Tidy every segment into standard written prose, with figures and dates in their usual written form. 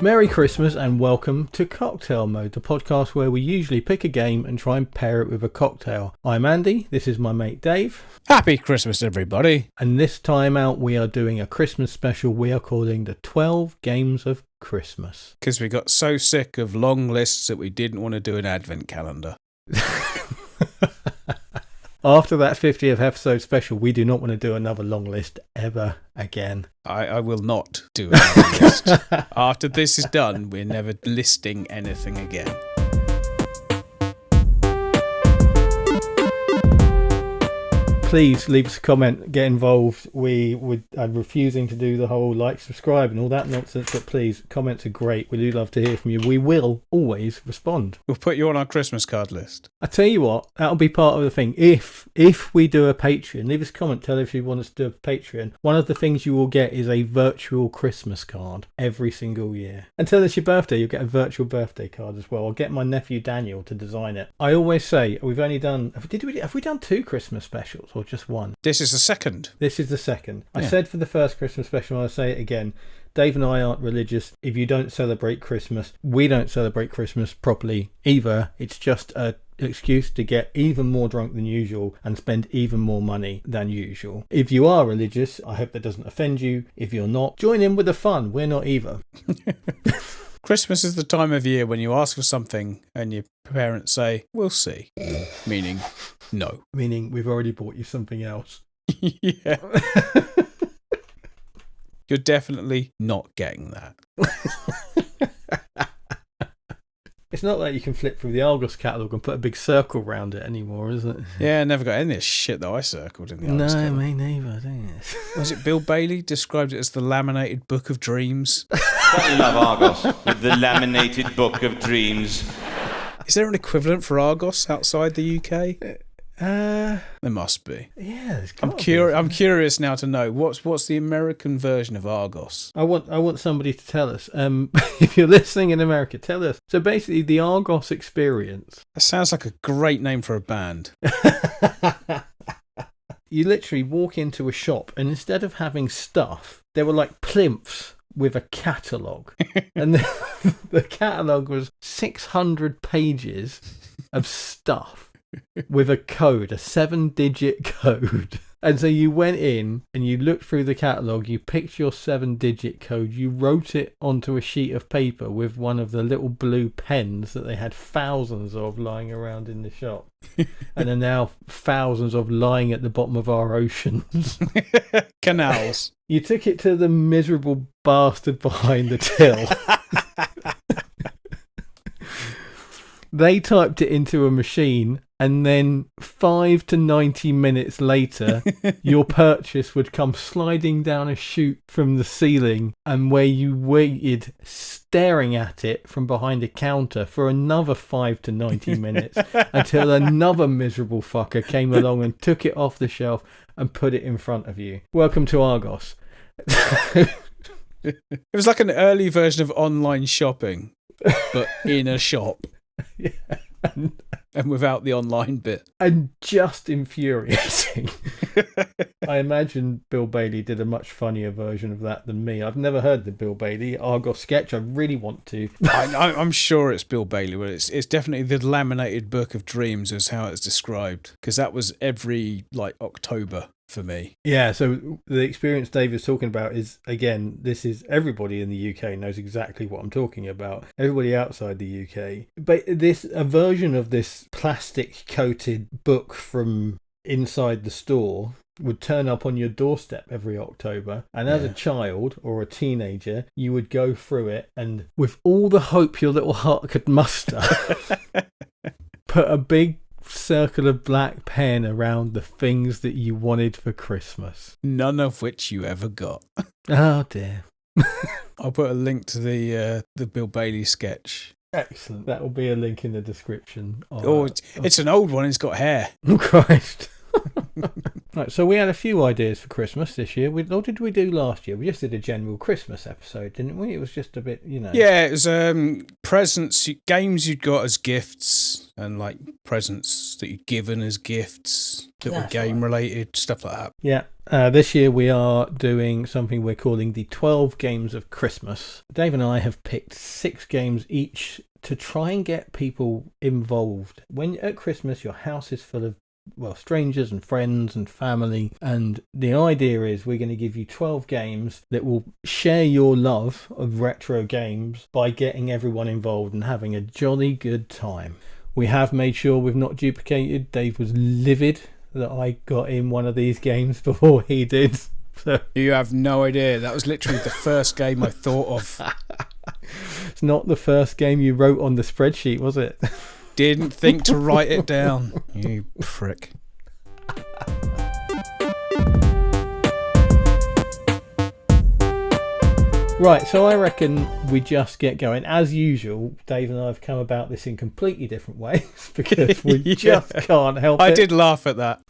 Merry Christmas and welcome to Cocktail Mode, the podcast where we usually pick a game and try and pair it with a cocktail. I'm Andy, this is my mate Dave. Happy Christmas, everybody. And this time out we are doing a Christmas special we are calling the 12 Games of Christmas. Because we got so sick of long lists that we didn't want to do an advent calendar. After that 50th episode special, we do not want to do another long list ever again. I will not do another list. After this is done, we're never listing anything again. Please leave us a comment, get involved. I'm refusing to do the whole like, subscribe and all that nonsense, but please, comments are great. We do love to hear from you. We will always respond. We'll put you on our Christmas card list. I tell you what, that'll be part of the thing. If we do a Patreon, leave us a comment, tell us if you want us to do a Patreon. One of the things you will get is a virtual Christmas card every single year. Until it's your birthday, you'll get a virtual birthday card as well. I'll get my nephew Daniel to design it. I always say, have we done 2 Christmas specials or just one? This is the second. This is the second. Yeah. I said for the first Christmas special, I'll say it again. Dave and I aren't religious. If you don't celebrate Christmas, we don't celebrate Christmas properly either. It's just an excuse to get even more drunk than usual and spend even more money than usual. If you are religious, I hope that doesn't offend you. If you're not, join in with the fun. We're not either. Christmas is the time of year when you ask for something and your parents say, we'll see. Meaning, no. Meaning, we've already bought you something else. Yeah. You're definitely not getting that. It's not like you can flip through the Argos catalogue and put a big circle around it anymore, is it? Yeah, I never got any of this shit that I circled in the Argos catalogue. Me neither, didn't it? Was it Bill Bailey described it as the laminated book of dreams? I love Argos with the laminated book of dreams. Is there an equivalent for Argos outside the UK? There must be. Yeah, I'm curious now to know what's the American version of Argos. I want somebody to tell us. If you're listening in America, tell us. So basically, the Argos experience. That sounds like a great name for a band. You literally walk into a shop, and instead of having stuff, there were like plinths with a catalogue, and the catalogue was 600 pages of stuff. With a code, a 7-digit code. And so you went in and you looked through the catalogue, you picked your 7-digit code, you wrote it onto a sheet of paper with one of the little blue pens that they had thousands of lying around in the shop. And are now thousands of lying at the bottom of our oceans. Canals. You took it to the miserable bastard behind the till. They typed it into a machine, and then 5 to 90 minutes later, your purchase would come sliding down a chute from the ceiling, and where you waited staring at it from behind a counter for another 5 to 90 minutes until another miserable fucker came along and took it off the shelf and put it in front of you. Welcome to Argos. It was like an early version of online shopping, but in a shop. Yeah. And without the online bit. And just infuriating. I imagine Bill Bailey did a much funnier version of that than me. I've never heard the Bill Bailey Argos sketch. I really want to. I'm sure it's Bill Bailey, but it's definitely the laminated book of dreams is how it's described. Because that was every October for me. Yeah, so the experience Dave is talking about is, again, this is everybody in the UK knows exactly what I'm talking about. Everybody outside the UK. But a version of this plastic coated book from inside the store would turn up on your doorstep every October, and as a child or a teenager you would go through it and with all the hope your little heart could muster put a big circle of black pen around the things that you wanted for Christmas, none of which you ever got. Oh dear. I'll put a link to the Bill Bailey sketch. Excellent. That will be a link in the description. It's an old one. It's got hair. Oh Christ. Right, so we had a few ideas for Christmas this year. What did we do last year? We just did a general Christmas episode, didn't we? It was just a bit, Yeah, it was presents, games you'd got as gifts, and like presents that you'd given as gifts that were That's game right. related, stuff like that. Yeah. This year we are doing something we're calling the 12 Games of Christmas. Dave and I have picked 6 games each to try and get people involved. When at Christmas your house is full of strangers and friends and family, and the idea is we're going to give you 12 games that will share your love of retro games by getting everyone involved and having a jolly good time. We have made sure we've not duplicated. Dave was livid that I got in one of these games before he did. So You have no idea. That was literally the first game I thought of. it's not the first game you wrote on the spreadsheet, was it? Didn't think to write it down. You prick. Right, so I reckon we just get going. As usual, Dave and I have come about this in completely different ways because we Yeah. just can't help it. I did laugh at that.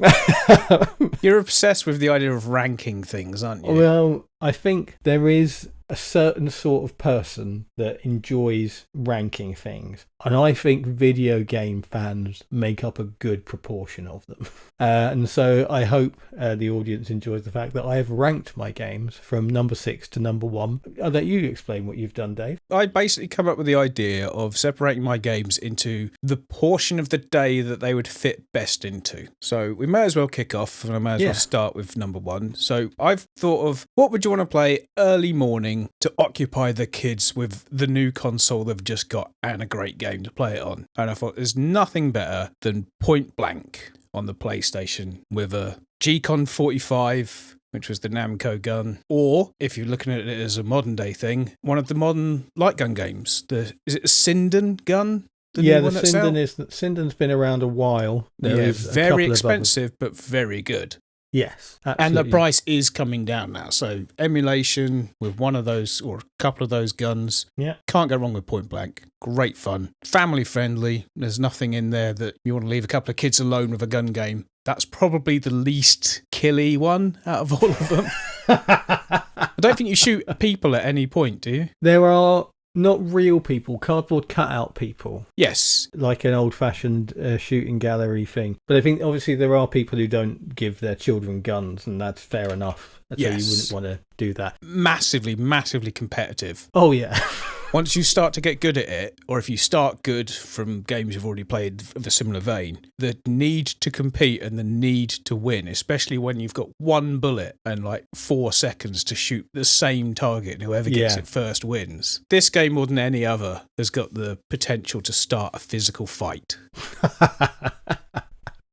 You're obsessed with the idea of ranking things, aren't you? Well, I think there is a certain sort of person that enjoys ranking things, and I think video game fans make up a good proportion of them. And so I hope the audience enjoys the fact that I have ranked my games from number 6 to number 1. I'll let you explain what you've done, Dave. I basically come up with the idea of separating my games into the portion of the day that they would fit best into. So we may as well kick off, and I may as well start with number 1. So I've thought of what would you want to play early morning to occupy the kids with the new console they've just got and a great game to play it on. And I thought there's nothing better than Point Blank on the PlayStation with a G-Con 45, which was the Namco gun, or if you're looking at it as a modern day thing, one of the modern light gun games. Is it a Sinden gun? The Sinden's been around a while. There is a very couple of expensive, but very good. Yes, absolutely. And the price is coming down now. So emulation with one of those or a couple of those guns. Yeah. Can't go wrong with Point Blank. Great fun. Family friendly. There's nothing in there that you want to leave a couple of kids alone with a gun game. That's probably the least killy one out of all of them. I don't think you shoot people at any point, do you? There are not real people, cardboard cutout people. Yes. Like an old-fashioned shooting gallery thing. But I think obviously there are people who don't give their children guns, and that's fair enough. So you wouldn't want to do that. Massively, massively competitive. Oh, yeah. Once you start to get good at it, or if you start good from games you've already played of a similar vein, the need to compete and the need to win, especially when you've got one bullet and like 4 seconds to shoot the same target and whoever gets it first wins. This game, more than any other, has got the potential to start a physical fight.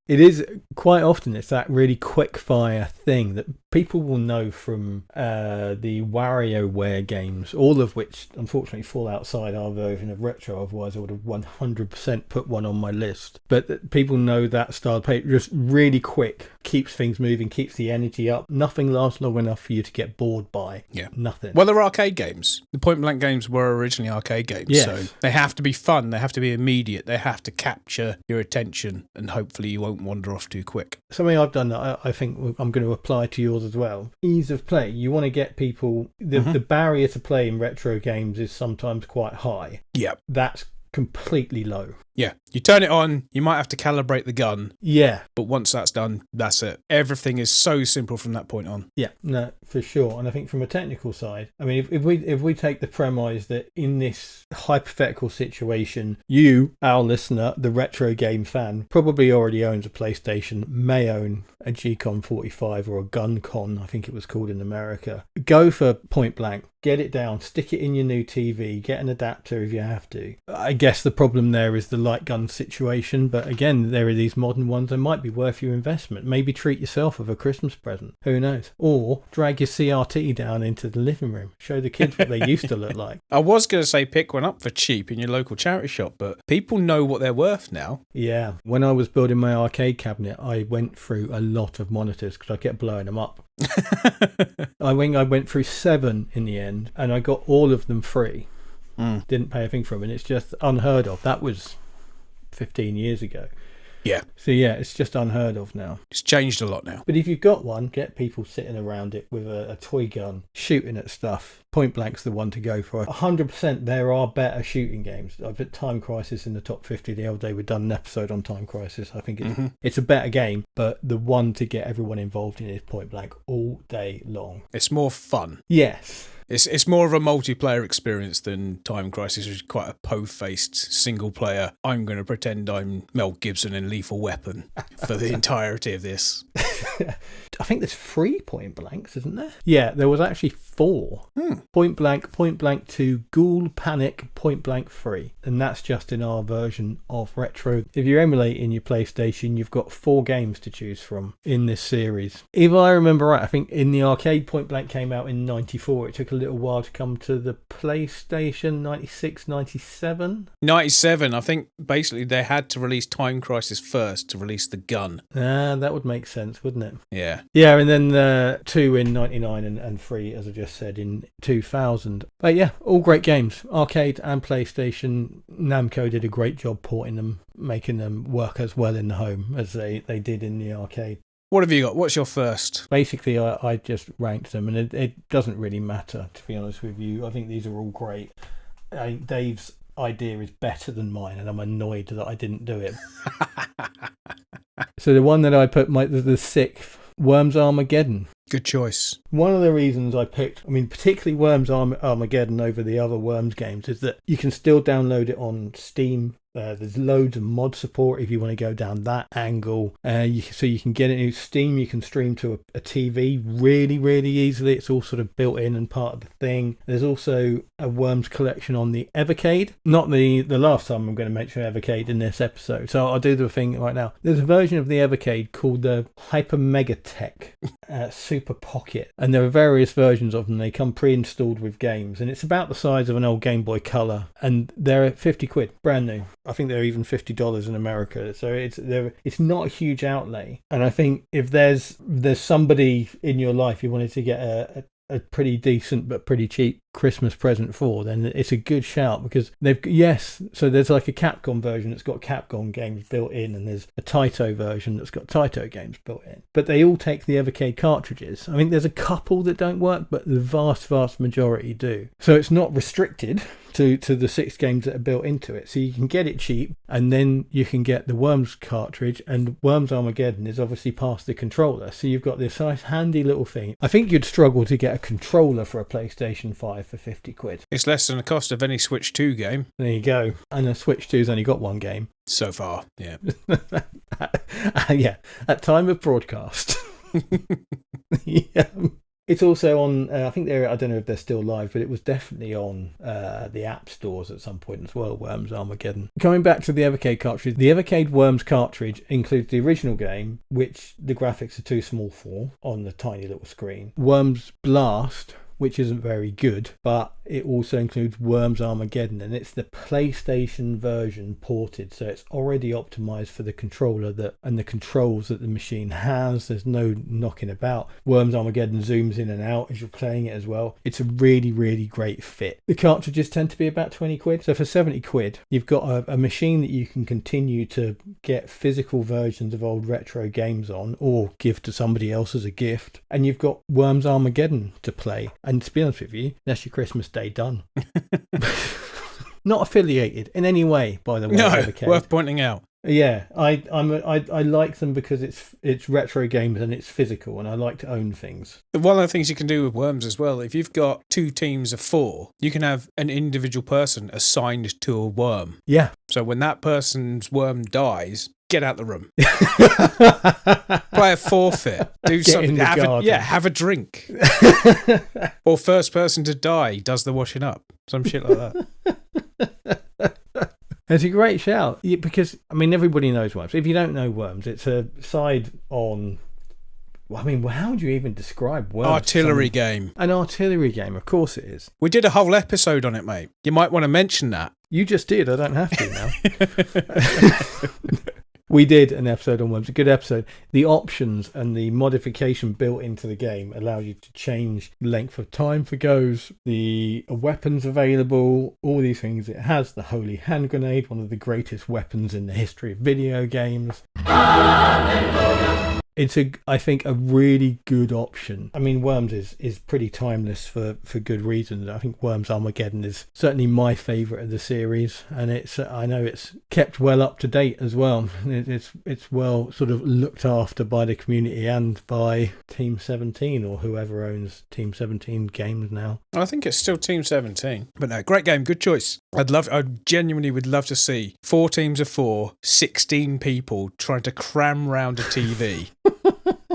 It is quite often, it's that really quick fire thing that people will know from the WarioWare games, all of which unfortunately fall outside our version of retro, otherwise I would have 100% put one on my list. But people know that style of play, just really quick, keeps things moving, keeps the energy up. Nothing lasts long enough for you to get bored by. Yeah. Nothing. Well, they're arcade games. The Point Blank games were originally arcade games, Yes. so they have to be fun, they have to be immediate, they have to capture your attention, and hopefully you won't wander off too quick. Something I've done that I think I'm going to apply to yours as well. Ease of play. You want to get people... The barrier to play in retro games is sometimes quite high. Yeah. That's completely low. Yeah. You turn it on, you might have to calibrate the gun. Yeah. But once that's done, that's it. Everything is so simple from that point on. Yeah, no, for sure. And I think from a technical side, I mean, if we take the premise that in this hypothetical situation, you, our listener, the retro game fan, probably already owns a PlayStation, may own a G-Con 45 or a Gun-Con, I think it was called in America. Go for Point Blank. Get it down, stick it in your new TV, get an adapter if you have to. I guess the problem there is the light gun situation, but again, there are these modern ones that might be worth your investment. Maybe treat yourself with a Christmas present. Who knows? Or drag your CRT down into the living room. Show the kids what they used to look like. I was going to say pick one up for cheap in your local charity shop, but people know what they're worth now. Yeah. When I was building my arcade cabinet, I went through a lot of monitors because I kept blowing them up. I went through 7 in the end, and I got all of them free. Didn't pay a thing for them, and it's just unheard of. That was 15 years ago. Yeah. So yeah, it's just unheard of now. It's changed a lot now. But if you've got one, get people sitting around it with a toy gun, shooting at stuff. Point Blank's the one to go for. 100% there are better shooting games. I put Time Crisis in the top 50 the other day. We've done an episode on Time Crisis. I think it's a better game, but the one to get everyone involved in is Point Blank all day long. It's more fun. Yes. It's more of a multiplayer experience than Time Crisis, which is quite a po-faced single player. I'm going to pretend I'm Mel Gibson in Lethal Weapon for the entirety of this. I think there's 3 Point Blanks, isn't there? Yeah, there was actually 4. Point Blank 2, Ghoul Panic, Point Blank 3. And that's just in our version of Retro. If you're emulating your PlayStation, you've got 4 games to choose from in this series. If I remember right, I think in the arcade, Point Blank came out in 94. It took a little while to come to the PlayStation, 96, 97. 97, I think basically they had to release Time Crisis first to release the gun. That would make sense, wouldn't it? Yeah. Yeah, and then 2 in 99 and 3, as I just said, in 2000. But yeah, all great games. Arcade and PlayStation. Namco did a great job porting them, making them work as well in the home as they did in the arcade. What have you got? What's your first? Basically, I just ranked them, and it doesn't really matter, to be honest with you. I think these are all great. Dave's idea is better than mine, and I'm annoyed that I didn't do it. So the one that I put, the 6th, Worms Armageddon. Good choice. One of the reasons I picked, particularly Worms Armageddon over the other Worms games, is that you can still download it on Steam. There's loads of mod support if you want to go down that angle. So you can get it in Steam. You can stream to a TV really, really easily. It's all sort of built in and part of the thing. There's also a Worms collection on the Evercade. Not the last time I'm going to mention Evercade in this episode. So I'll do the thing right now. There's a version of the Evercade called the Hyper Megatech Super Pocket. And there are various versions of them. They come pre-installed with games. And it's about the size of an old Game Boy Color. And they're £50, brand new. I think they're even $50 in America, so it's not a huge outlay. And I think if there's somebody in your life you wanted to get a pretty decent but pretty cheap Christmas present for, then it's a good shout, because so there's like a Capcom version that's got Capcom games built in, and there's a Taito version that's got Taito games built in, but they all take the Evercade cartridges. I mean, there's a couple that don't work, but the vast majority do, so it's not restricted to the 6 games that are built into it. So you can get it cheap, and then you can get the Worms cartridge, and Worms Armageddon is obviously past the controller, so you've got this nice handy little thing. I think you'd struggle to get a controller for a PlayStation 5 for £50. It's less than the cost of any Switch 2 game. There you go. And a Switch 2's only got 1 game. So far, yeah. Yeah, at time of broadcast. Yeah. It's also on, I think I don't know if they're still live, but it was definitely on the app stores at some point as well, Worms Armageddon. Coming back to the Evercade cartridge, the Evercade Worms cartridge includes the original game, which the graphics are too small for on the tiny little screen. Worms Blast, which isn't very good, but it also includes Worms Armageddon, and it's the PlayStation version ported, so it's already optimized for the controller and the controls that the machine has. There's no knocking about. Worms Armageddon zooms in and out as you're playing it as well. It's a really, really great fit. The cartridges tend to be about £20, so for £70 you've got a machine that you can continue to get physical versions of old retro games on, or give to somebody else as a gift, and you've got Worms Armageddon to play. And to be honest with you, that's your Christmas day done. Not affiliated in any way, by the way. No, worth pointing out. Yeah, I like them because it's retro games and it's physical, and I like to own things. One of the things you can do with Worms as well, if you've got 2 teams of 4, you can have an individual person assigned to a worm. Yeah. So when that person's worm dies, get out the room. Play a forfeit. Do something. Have a drink. Or first person to die does the washing up. Some shit like that. It's a great shout, because everybody knows Worms. If you don't know Worms, it's a side on. How would you even describe Worms? Artillery game. An artillery game, of course it is. We did a whole episode on it, mate. You might want to mention that. You just did. I don't have to now. We did an episode on Worms, a good episode. The options and the modification built into the game allow you to change length of time for goes, the weapons available, all these things. It has the Holy Hand Grenade, one of the greatest weapons in the history of video games. It's I think a really good option. I mean, Worms is pretty timeless for good reasons. I think Worms Armageddon is certainly my favourite of the series, and I know it's kept well up to date as well. It's well sort of looked after by the community and by Team 17 or whoever owns Team 17 games now. I think it's still Team 17. But no, great game, good choice. I genuinely would love to see 4 teams of 4, 16 people trying to cram round a TV.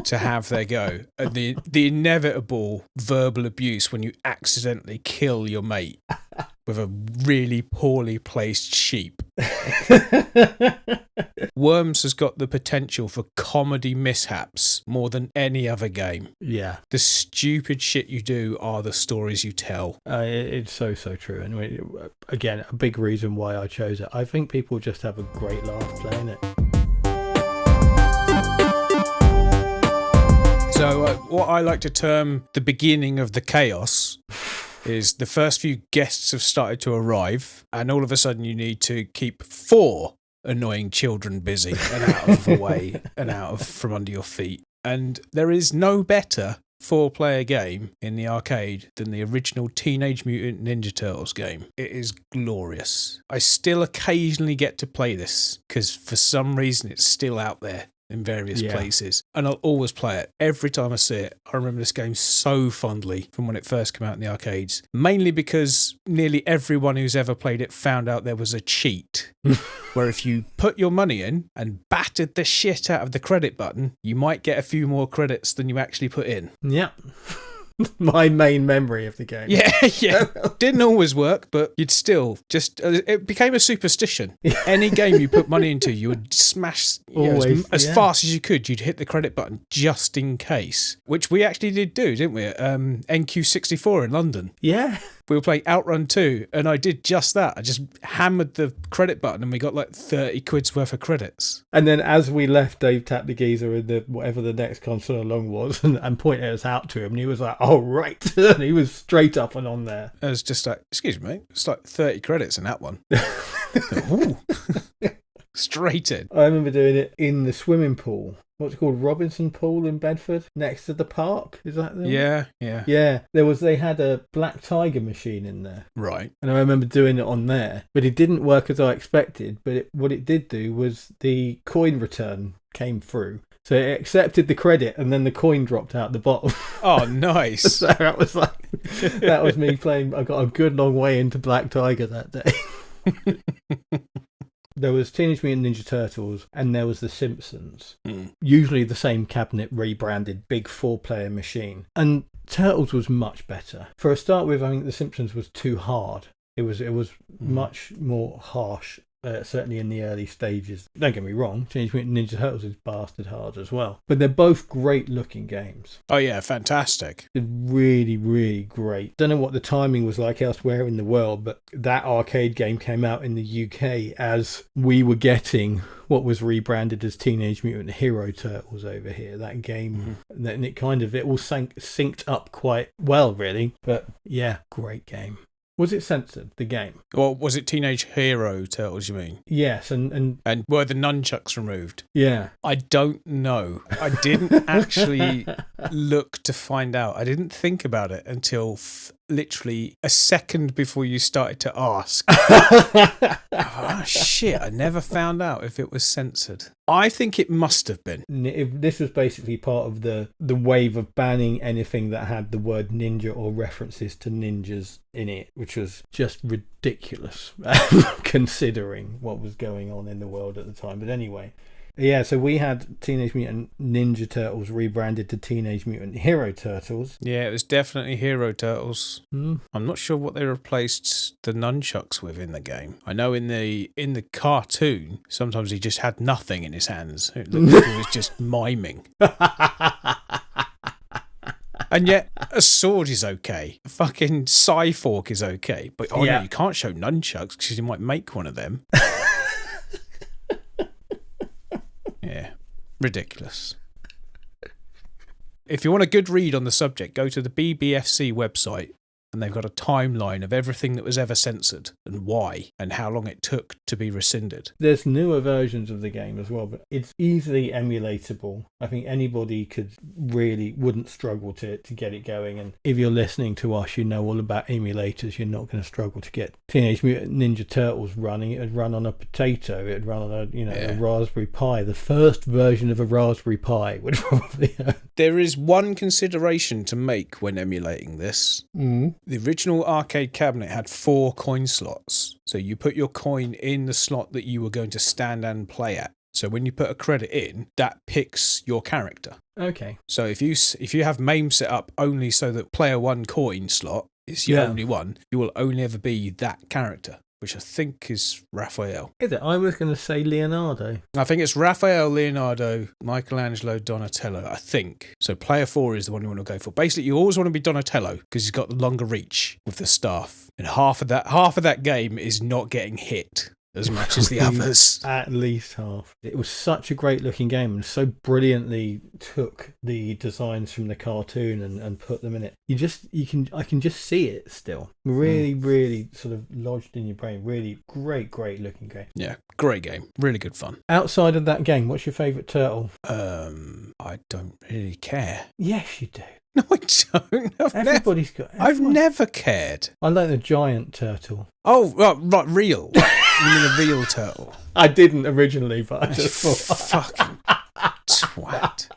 To have their go. And the inevitable verbal abuse when you accidentally kill your mate with a really poorly placed sheep. Worms has got the potential for comedy mishaps more than any other game. Yeah. The stupid shit you do are the stories you tell. It's so true. And again, a big reason why I chose it. I think people just have a great laugh playing it. So what I like to term the beginning of the chaos is the first few guests have started to arrive, and all of a sudden you need to keep 4 annoying children busy and out of the way and from under your feet. And there is no better 4-player game in the arcade than the original Teenage Mutant Ninja Turtles game. It is glorious. I still occasionally get to play this because for some reason it's still out there in various places, and I'll always play it every time I see it. I remember this game so fondly from when it first came out in the arcades, mainly because nearly everyone who's ever played it found out there was a cheat where if you put your money in and battered the shit out of the credit button, you might get a few more credits than you actually put in. Yeah. My main memory of the game. Yeah. Didn't always work, but you'd still just... it became a superstition. Any game you put money into, you would smash as fast as you could. You'd hit the credit button just in case, which we actually did do, didn't we? At NQ64 in London. Yeah. We were playing Outrun 2, and I did just that. I just hammered the credit button, and we got like 30 quid's worth of credits. And then as we left, Dave tapped the geezer in the whatever the next console along was and pointed us out to him, and he was like, "Oh, right." And he was straight up and on there. I was just like, "Excuse me, it's like 30 credits in that one." Ooh. Straight in. I remember doing it in the swimming pool. What's it called? Robinson Pool in Bedford, next to the park. Is that there? Yeah. They had a Black Tiger machine in there. Right. And I remember doing it on there, but it didn't work as I expected. But what it did do was the coin return came through. So it accepted the credit, and then the coin dropped out the bottom. Oh, nice. So that was me playing. I got a good long way into Black Tiger that day. There was Teenage Mutant Ninja Turtles and there was The Simpsons. Usually the same cabinet rebranded big 4-player machine. And Turtles was much better. For a start with, I think The Simpsons was too hard. It was much more harsh. Certainly in the early stages. Don't get me wrong, Teenage Mutant Ninja Turtles is bastard hard as well. But they're both great looking games. Oh yeah, fantastic. They're really, really great. Don't know what the timing was like elsewhere in the world, but that arcade game came out in the UK as we were getting what was rebranded as Teenage Mutant Hero Turtles over here. That game, and it all synced up quite well, really. But yeah, great game. Was it censored, the game? Or was it Teenage Hero Turtles, you mean? Yes, and were the nunchucks removed? Yeah. I don't know. I didn't actually look to find out. I didn't think about it until literally a second before you started to ask. Oh, shit, I never found out if it was censored. I think it must have been. This was basically part of the wave of banning anything that had the word ninja or references to ninjas in it, which was just ridiculous considering what was going on in the world at the time. But anyway, yeah, so we had Teenage Mutant Ninja Turtles rebranded to Teenage Mutant Hero Turtles. Yeah, it was definitely Hero Turtles. I'm not sure what they replaced the nunchucks with in the game. I know in the cartoon, sometimes he just had nothing in his hands. It looked like he was just miming. And yet, a sword is okay. A fucking Psyfork is okay. But no, you can't show nunchucks because you might make one of them. Ridiculous. If you want a good read on the subject, go to the BBFC website, and they've got a timeline of everything that was ever censored and why and how long it took to be rescinded. There's newer versions of the game as well, but it's easily emulatable. I think anybody wouldn't struggle to get it going. And if you're listening to us, you know all about emulators. You're not going to struggle to get Teenage Mutant Ninja Turtles running. It'd run on a potato. It'd run on a Raspberry Pi. The first version of a Raspberry Pi would probably. There is one consideration to make when emulating this. The original arcade cabinet had 4 coin slots. So you put your coin in the slot that you were going to stand and play at. So when you put a credit in, that picks your character. Okay. So if you have MAME set up only so that player 1 coin slot is your only one, you will only ever be that character, which I think is Raphael. Is it? I was going to say Leonardo. I think it's Raphael, Leonardo, Michelangelo, Donatello, I think. So player 4 is the one you want to go for. Basically, you always want to be Donatello because he's got the longer reach with the staff. And half of that game is not getting hit as much as the others. At least half. It was such a great looking game and so brilliantly took the designs from the cartoon and put them in it. I can just see it still. Really sort of lodged in your brain. Really great looking game. Yeah, great game. Really good fun. Outside of that game, what's your favourite turtle? I don't really care. Yes, you do. No, I don't. I've never cared. I like the giant turtle. Oh, right, real. You mean a real turtle? I didn't originally, but I just thought. Fucking twat.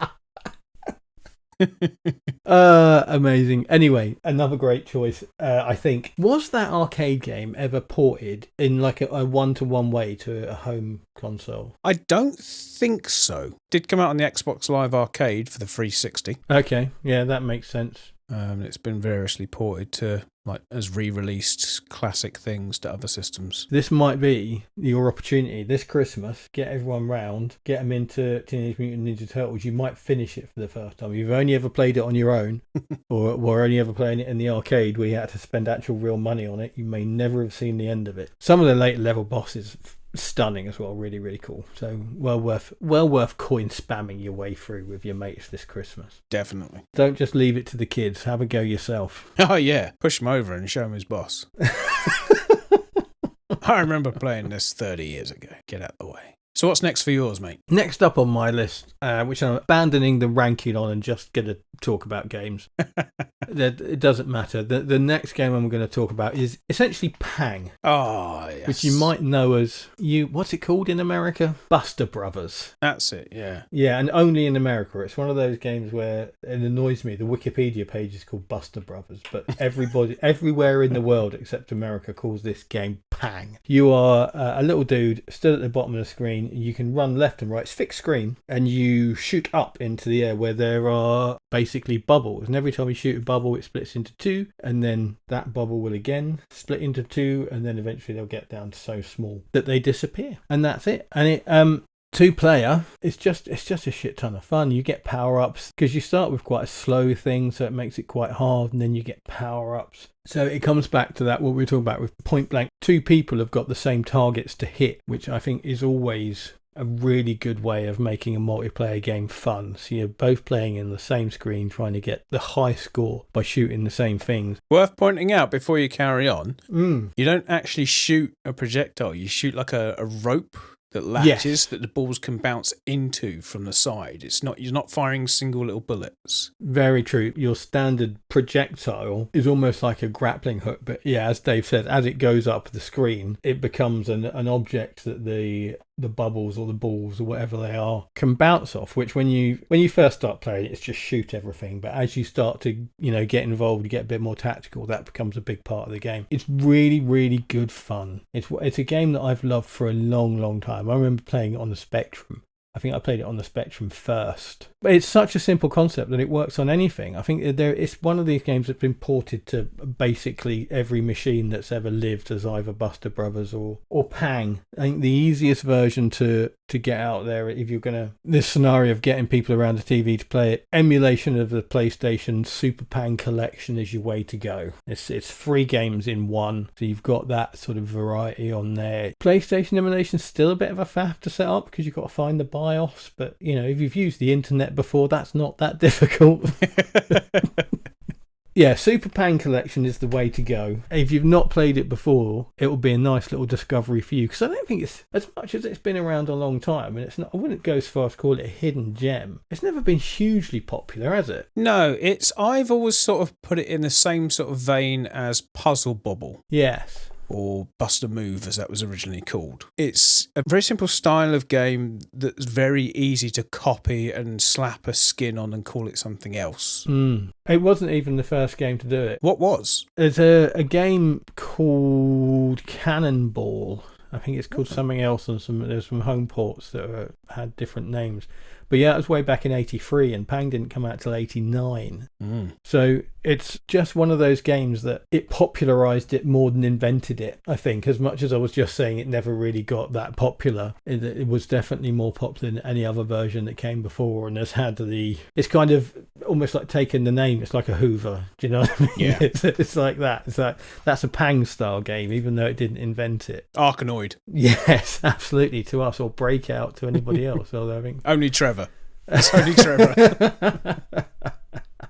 Amazing. Anyway, another great choice, I think. Was that arcade game ever ported in like a one-to-one way to a home console? I don't think so. Did come out on the Xbox Live Arcade for the 360. Okay, yeah, that makes sense. It's been variously ported to as re-released classic things to other systems. This might be your opportunity this Christmas. Get everyone round, get them into Teenage Mutant Ninja Turtles. You might finish it for the first time. You've only ever played it on your own, or were only ever playing it in the arcade where you had to spend actual real money on it. You may never have seen the end of it. Some of the later level bosses stunning as well, really cool. So well worth coin spamming your way through with your mates this Christmas. Definitely. Don't just leave it to the kids. Have a go yourself. Oh yeah, push him over and show him his boss. I remember playing this 30 years ago. Get out of the way. So what's next for yours, mate? Next up on my list, which I'm abandoning the ranking on and just going to talk about games. It doesn't matter. The next game I'm going to talk about is essentially Pang. Oh, yes. Which you might know as, what's it called in America? Buster Brothers. That's it, yeah. Yeah, and only in America. It's one of those games where it annoys me. The Wikipedia page is called Buster Brothers, but everywhere in the world except America calls this game Pang. You are a little dude stood at the bottom of the screen. You can run left and right. It's fixed screen, and you shoot up into the air where there are basically bubbles. And every time you shoot a bubble, it splits into 2, and then that bubble will again split into 2, and then eventually they'll get down to so small that they disappear. And that's it. And it 2-player, it's just a shit ton of fun. You get power-ups because you start with quite a slow thing, so it makes it quite hard, and then you get power-ups. So it comes back to that, what we were talking about with point blank. 2 people have got the same targets to hit, which I think is always a really good way of making a multiplayer game fun. So you're both playing in the same screen, trying to get the high score by shooting the same things. Worth pointing out before you carry on, you don't actually shoot a projectile. You shoot like a rope that latches that the balls can bounce into from the side. You're not firing single little bullets. Very true. Your standard projectile is almost like a grappling hook, but yeah, as Dave said, as it goes up the screen, it becomes an object that the bubbles or the balls or whatever they are can bounce off, which when you first start playing, it's just shoot everything. But as you start to, get involved, you get a bit more tactical, that becomes a big part of the game. It's really good fun. It's a game that I've loved for a long time. I remember playing it on the Spectrum. I think I played it on the Spectrum first. But it's such a simple concept that it works on anything. I think it's one of these games that's been ported to basically every machine that's ever lived as either Buster Brothers or Pang. I think the easiest version to get out there, if you're going to, this scenario of getting people around the TV to play it, emulation of the PlayStation Super Pang collection is your way to go. It's 3 games in one, so you've got that sort of variety on there. PlayStation emulation's still a bit of a faff to set up because you've got to find the BIOS, but if you've used the internet before, that's not that difficult. Yeah, Super Pan Collection is the way to go. If you've not played it before, it will be a nice little discovery for you, because I don't think it's, as much as it's been around a long time, and it's not, I wouldn't go as far as to call it a hidden gem. It's never been hugely popular, has it? No, I've always sort of put it in the same sort of vein as Puzzle Bobble. Yes. Or Bust a Move, as that was originally called. It's a very simple style of game that's very easy to copy and slap a skin on and call it something else. It wasn't even the first game to do it. What was? There's a game called Cannonball. I think it's called something else, and there's some home ports that had different names. But yeah, it was way back in 83, and Pang didn't come out till 89. So it's just one of those games that it popularised it more than invented it, I think. As much as I was just saying it never really got that popular, it was definitely more popular than any other version that came before, and has had it's kind of almost like taking the name. It's like a Hoover, do you know what I mean? Yeah. It's like that. It's like, that's a Pang style game, even though it didn't invent it. Arkanoid. Yes, absolutely, to us, or Breakout to anybody else. Although I think Only Trevor. It's only Trevor.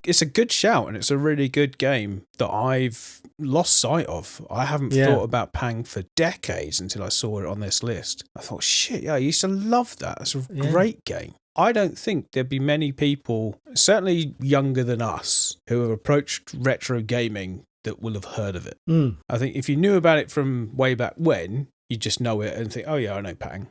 It's a good shout, and it's a really good game that I've lost sight of. I haven't thought about Pang for decades until I saw it on this list. I thought, shit, yeah, I used to love that. It's a great game. I don't think there'd be many people, certainly younger than us, who have approached retro gaming that will have heard of it. I think if you knew about it from way back when, you just know it and think, oh yeah, I know Pang.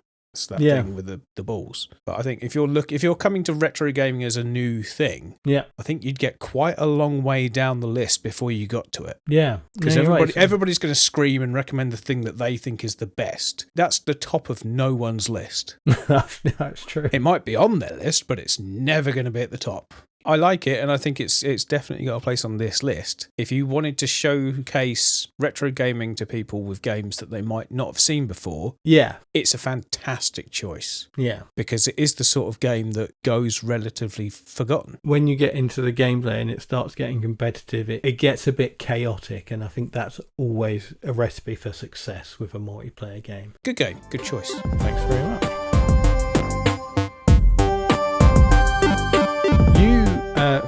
That thing with the balls. But I think if you're coming to retro gaming as a new thing, I think you'd get quite a long way down the list before you got to it. Yeah, because everybody's going to scream and recommend the thing that they think is the best. That's the top of no one's list. That's true. It might be on their list, but it's never going to be at the top. I like it, and I think it's definitely got a place on this list. If you wanted to showcase retro gaming to people with games that they might not have seen before, it's a fantastic choice. Yeah. Because it is the sort of game that goes relatively forgotten. When you get into the gameplay and it starts getting competitive, it gets a bit chaotic, and I think that's always a recipe for success with a multiplayer game. Good game. Good choice. Thanks very much.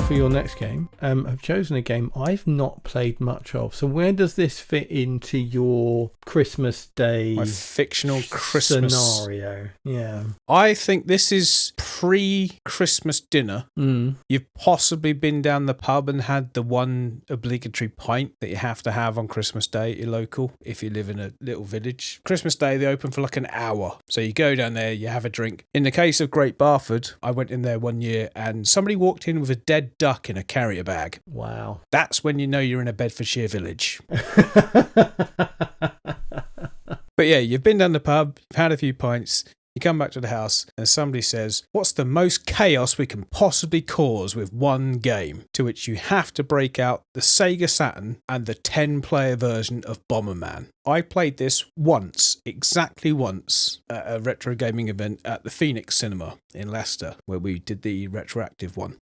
For your next game, I've chosen a game I've not played much of. So where does this fit into your Christmas Day, my fictional Christmas scenario? Yeah, I think this is pre-Christmas dinner. You've possibly been down the pub and had the one obligatory pint that you have to have on Christmas Day at your local if you live in a little village. Christmas Day, they open for like an hour. So you go down there, you have a drink. In the case of Great Barford, I went in there one year and somebody walked in with a dead duck in a carrier bag. Wow. That's when you know you're in a Bedfordshire village. But yeah, you've been down the pub, you've had a few pints, you come back to the house and somebody says, what's the most chaos we can possibly cause with one game? To which you have to break out the Sega Saturn and the 10-player version of Bomberman. I played this exactly once, at a retro gaming event at the Phoenix Cinema in Leicester, where we did the retroactive one.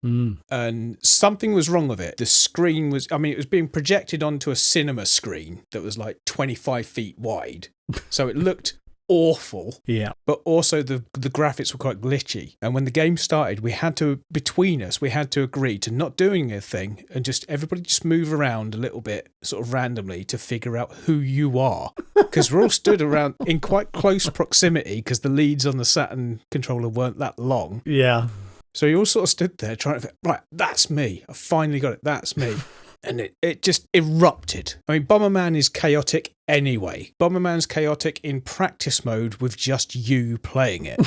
And something was wrong with it. The screen was, it was being projected onto a cinema screen that was like 25 feet wide. So it looked awful. Yeah. But also the graphics were quite glitchy. And when the game started, we had to agree to not doing a thing and everybody just move around a little bit, sort of randomly, to figure out who you are. Because we're all stood around in quite close proximity because the leads on the Saturn controller weren't that long. Yeah. So you all sort of stood there trying to, right, that's me. I finally got it. That's me. And it just erupted. Bomberman is chaotic anyway. Bomberman's chaotic in practice mode with just you playing it.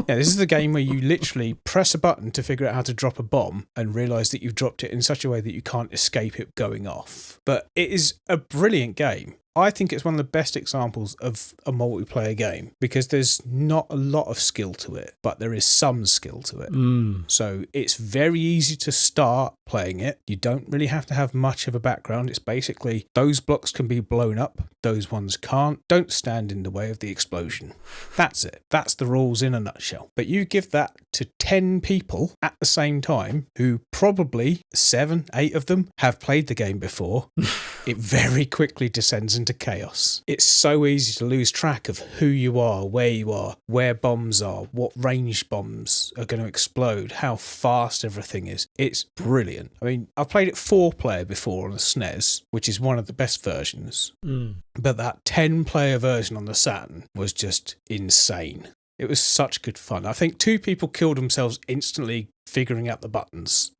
This is the game where you literally press a button to figure out how to drop a bomb and realise that you've dropped it in such a way that you can't escape it going off. But it is a brilliant game. I think it's one of the best examples of a multiplayer game because there's not a lot of skill to it, but there is some skill to it. So it's very easy to start playing it. You don't really have to have much of a background. It's basically those blocks can be blown up, those ones can't. Don't stand in the way of the explosion. That's it. That's the rules in a nutshell. But you give that to 10 people at the same time who probably 7, 8 of them have played the game before. It very quickly descends into into chaos. It's so easy to lose track of who you are, where bombs are, what range bombs are going to explode, how fast everything is. It's brilliant. I mean, I've played it 4-player before on the SNES, which is one of the best versions. But that 10-player version on the Saturn was just insane. It was such good fun. I think 2 people killed themselves instantly figuring out the buttons.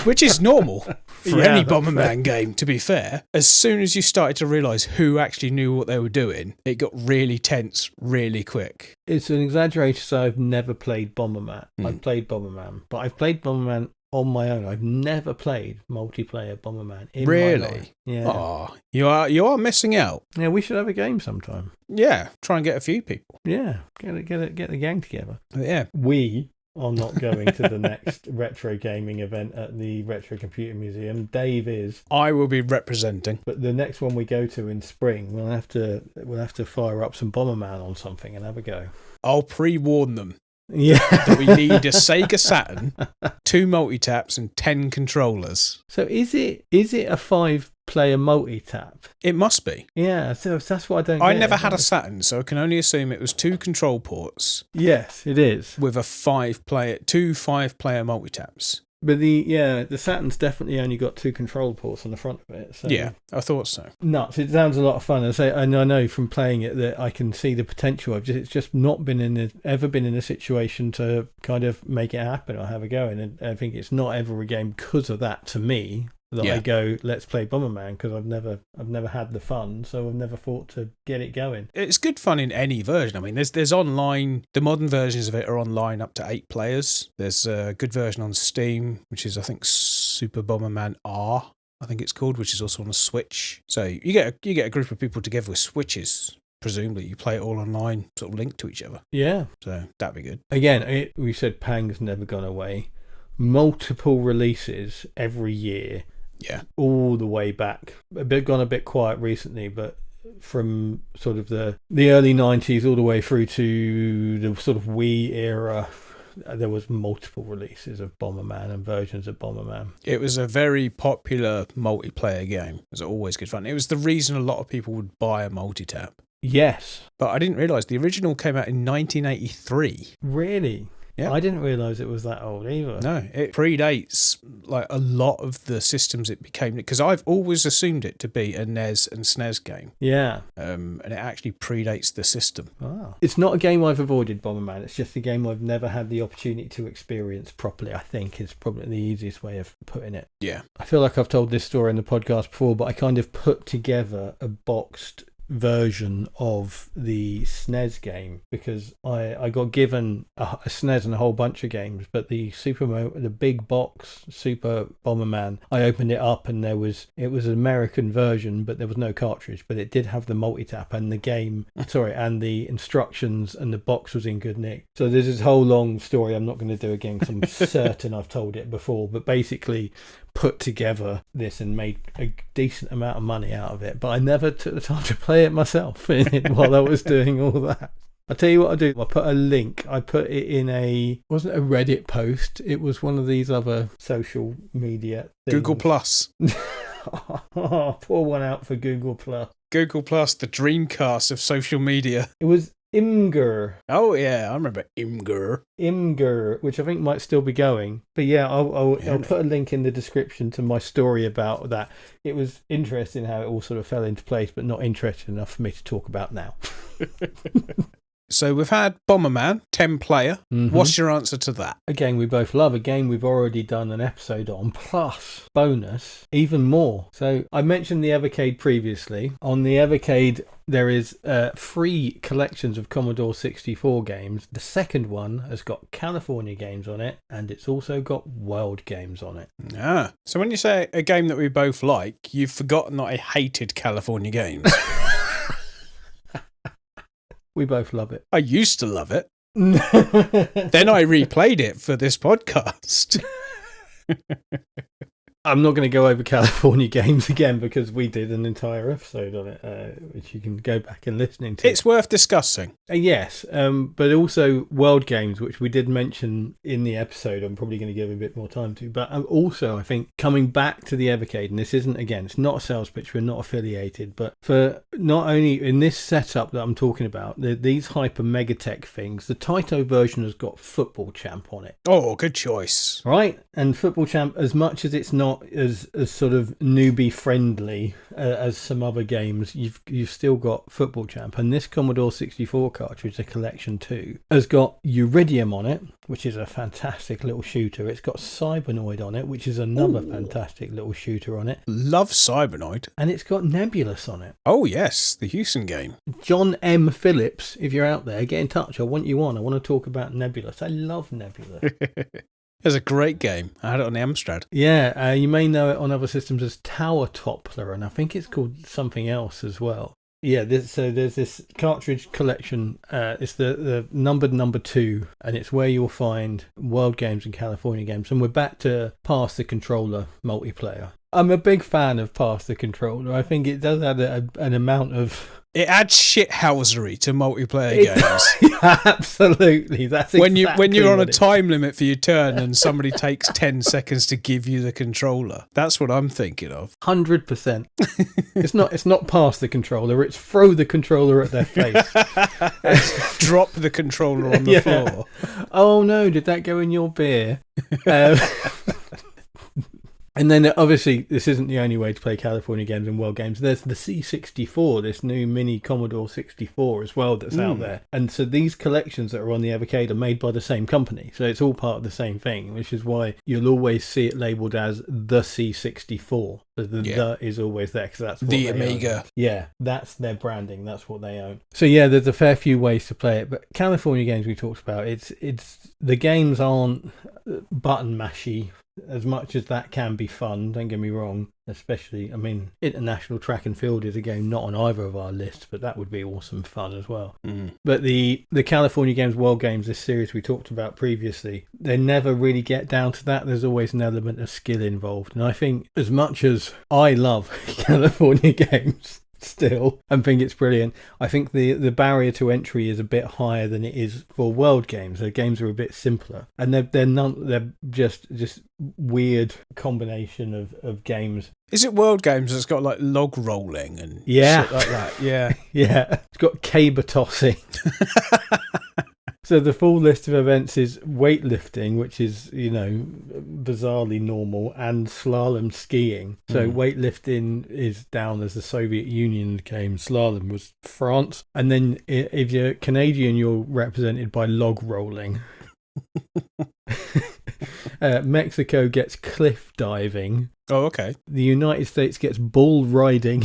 Which is normal for any Bomberman game, to be fair. As soon as you started to realise who actually knew what they were doing, it got really tense really quick. It's an exaggeration to say I've never played Bomberman. I've played Bomberman, but I've played Bomberman on my own. I've never played multiplayer Bomberman in my life. Yeah. Oh, you are missing out. Yeah, we should have a game sometime. Yeah, try and get a few people. Yeah, get the gang together. Yeah. We are not going to the next retro gaming event at the Retro Computer Museum. Dave is. I will be representing. But the next one we go to in spring, we'll have to fire up some Bomberman on something and have a go. I'll pre-warn them. Yeah. That we need a Sega Saturn, 2 multi-taps and 10 controllers. So is it a 5-player multi-tap? It must be. Yeah, so that's what I don't I get. never had a Saturn, so I can only assume it was 2 control ports. Yes, it is. With a 5-player multi-taps. But the Saturn's definitely only got 2 control ports on the front of it. So. Yeah, I thought so. Nuts. It sounds a lot of fun. And I know from playing it that I can see the potential. It's just not ever been in a situation to kind of make it happen or have a go. And I think it's not ever a game because of that to me. That I go, let's play Bomberman, because I've never had the fun, so I've never thought to get it going. It's good fun in any version. I mean, there's online. The modern versions of it are online up to 8 players. There's a good version on Steam, which is I think Super Bomberman R, I think it's called, which is also on a Switch. So you get a group of people together with Switches. Presumably, you play it all online, sort of linked to each other. Yeah. So that'd be good. Again, we said Pang's never gone away. Multiple releases every year. Yeah, all the way back. Gone a bit quiet recently, but from sort of the early 90s all the way through to the sort of Wii era, there was multiple releases of Bomberman and versions of Bomberman. It was a very popular multiplayer game. It was always good fun. It was the reason a lot of people would buy a multi-tap. Yes. But I didn't realise the original came out in 1983. Really? Yeah. I didn't realise it was that old either. No, it predates like a lot of the systems it became, because I've always assumed it to be a NES and SNES game. Yeah. And it actually predates the system. Wow. It's not a game I've avoided, Bomberman. It's just a game I've never had the opportunity to experience properly, I think is probably the easiest way of putting it. Yeah. I feel like I've told this story in the podcast before, but I kind of put together a boxed version of the SNES game because I got given a SNES and a whole bunch of games, but the big box Super Bomberman, I opened it up and it was an American version, but there was no cartridge, but it did have the multi-tap and the game and the instructions, and the box was in good nick. So there's this whole long story I'm not going to do again because I'm certain I've told it before, but basically put together this and made a decent amount of money out of it, but I never took the time to play it myself while I was doing all that. I'll tell you what I do. I put a link. I put it in wasn't a Reddit post. It was one of these other social media things. Google Plus. Pour one out for Google Plus. Google Plus, the Dreamcast of social media. It was Imgur. Oh yeah, I remember Imgur, which I think might still be going. But yeah, I'll put a link in the description to my story about that. It was interesting how it all sort of fell into place, but not interesting enough for me to talk about now. So we've had Bomberman, 10-player. Mm-hmm. What's your answer to that? A game we both love, a game we've already done an episode on, plus bonus, even more. So I mentioned the Evercade previously. On the Evercade, there is 3 collections of Commodore 64 games. The second one has got California games on it, and it's also got world games on it. Ah, so when you say a game that we both like, you've forgotten that I hated California games. We both love it. I used to love it. Then I replayed it for this podcast. I'm not going to go over California games again because we did an entire episode on it, which you can go back and listen to. It's worth discussing. Yes, but also world games, which we did mention in the episode. I'm probably going to give a bit more time to. But also, I think coming back to the Evercade, and this isn't, again, it's not a sales pitch, we're not affiliated, but for not only in this setup that I'm talking about, these Hyper Megatech things, the Taito version has got Football Champ on it. Oh, good choice. Right? And Football Champ, as much as it's not as sort of newbie friendly as some other games, you've still got Football Champ. And this Commodore 64 cartridge, the Collection 2, has got Uridium on it, which is a fantastic little shooter. It's got Cybernoid on it, which is another fantastic little shooter on it. Love Cybernoid. And it's got Nebulous on it. Oh, yes, the Houston game. John M. Phillips, if you're out there, get in touch. I want you on. I want to talk about Nebulous. I love Nebulous. It's a great game. I had it on the Amstrad. Yeah, you may know it on other systems as Tower Toppler, and I think it's called something else as well. Yeah, there's this cartridge collection. It's the numbered number 2, and it's where you'll find world games and California games. And we're back to Pass the Controller multiplayer. I'm a big fan of Pass the Controller. I think it does add an amount of... It adds shithousery to multiplayer games. Yeah, absolutely. That's exactly when you're on a time limit for your turn and somebody takes 10 seconds to give you the controller. That's what I'm thinking of. 100%. It's not pass the controller. It's throw the controller at their face. Drop the controller on the floor. Oh no! Did that go in your beer? And then, obviously, this isn't the only way to play California games and world games. There's the C64, this new mini Commodore 64 as well that's out there. And so these collections that are on the Evercade are made by the same company. So it's all part of the same thing, which is why you'll always see it labelled as the C64. So the is always there because that's what the they Amiga. own. Yeah, that's their branding. That's what they own. So yeah, there's a fair few ways to play it. But California games we talked about, it's the games aren't button mashy. As much as that can be fun, don't get me wrong, especially, I mean, International Track and Field is a game not on either of our lists, but that would be awesome fun as well. But the California Games, World Games, this series we talked about previously, they never really get down to that. There's always an element of skill involved. And I think as much as I love California Games, still, and think it's brilliant, I think the barrier to entry is a bit higher than it is for world games. The games are a bit simpler, and they're just weird combination of games. Is it world games that's got like log rolling and shit like that? Yeah. Yeah, it's got caber tossing. So the full list of events is weightlifting, which is, bizarrely normal, and slalom skiing. So weightlifting is down as the Soviet Union game. Slalom was France. And then if you're Canadian, you're represented by log rolling. Mexico gets cliff diving. Oh, okay. The United States gets bull riding.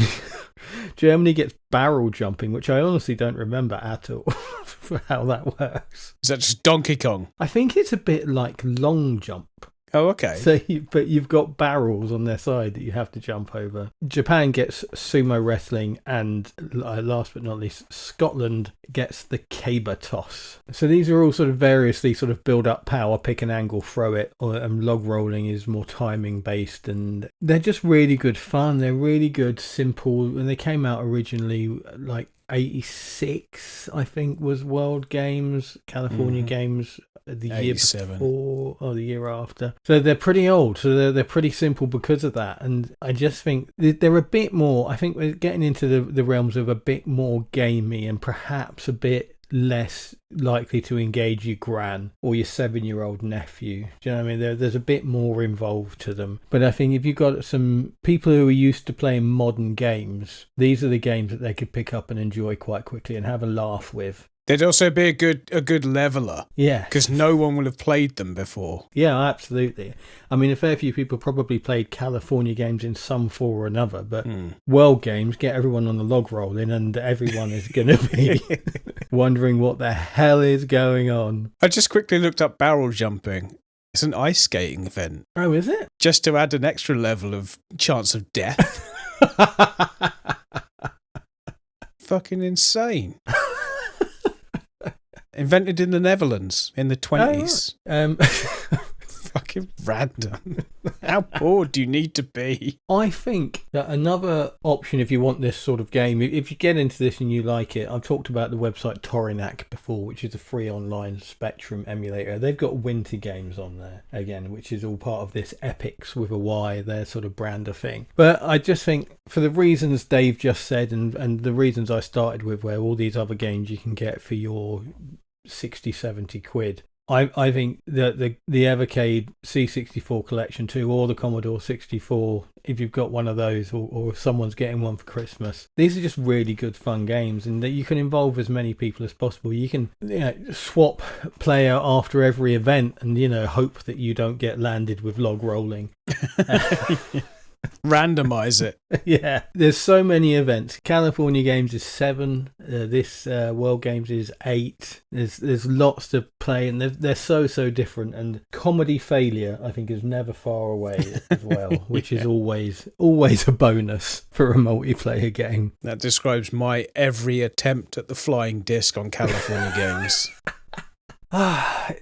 Germany gets barrel jumping, which I honestly don't remember at all for how that works. Is that just Donkey Kong? I think it's a bit like long jump. Oh, okay. So, but you've got barrels on their side that you have to jump over. Japan gets sumo wrestling, and last but not least, Scotland gets the caber toss. So these are all sort of variously sort of build up power, pick an angle, throw it, and log rolling is more timing based, and they're just really good fun. They're really good, simple, and they came out originally like 86, I think, was World Games, California Games the year 87. before or the year after. So they're pretty old, so they're pretty simple because of that. And I just think they're a bit more, I think we're getting into the realms of a bit more gamey and perhaps a bit less likely to engage your gran or your 7-year-old nephew. Do you know what I mean? There's a bit more involved to them. But I think if you've got some people who are used to playing modern games, these are the games that they could pick up and enjoy quite quickly and have a laugh with. They'd also be a good leveler. Yeah. Because no one will have played them before. Yeah, absolutely. I mean, a fair few people probably played California games in some form or another, but world games get everyone on the log rolling and everyone is going to be wondering what the hell is going on. I just quickly looked up barrel jumping. It's an ice skating event. Oh, is it? Just to add an extra level of chance of death. Fucking insane. Invented in the Netherlands in the 20s. Oh, Fucking random. How bored do you need to be? I think that another option, if you want this sort of game, if you get into this and you like it, I've talked about the website Torinac before, which is a free online Spectrum emulator. They've got winter games on there, again, which is all part of this Epics with a Y, their sort of brander thing. But I just think, for the reasons Dave just said, and the reasons I started with, where all these other games you can get for your 60, 70 quid, I think that the Evercade C64 Collection 2 or the Commodore 64, if you've got one of those, or if someone's getting one for Christmas, these are just really good fun games, and that you can involve as many people as possible. You can swap player after every event and hope that you don't get landed with log rolling. Randomize it. Yeah, there's so many events. California Games is 7. This World Games is 8. There's lots to play, and they're so different. And comedy failure, I think, is never far away as well, which is always a bonus for a multiplayer game. That describes my every attempt at the flying disc on California Games.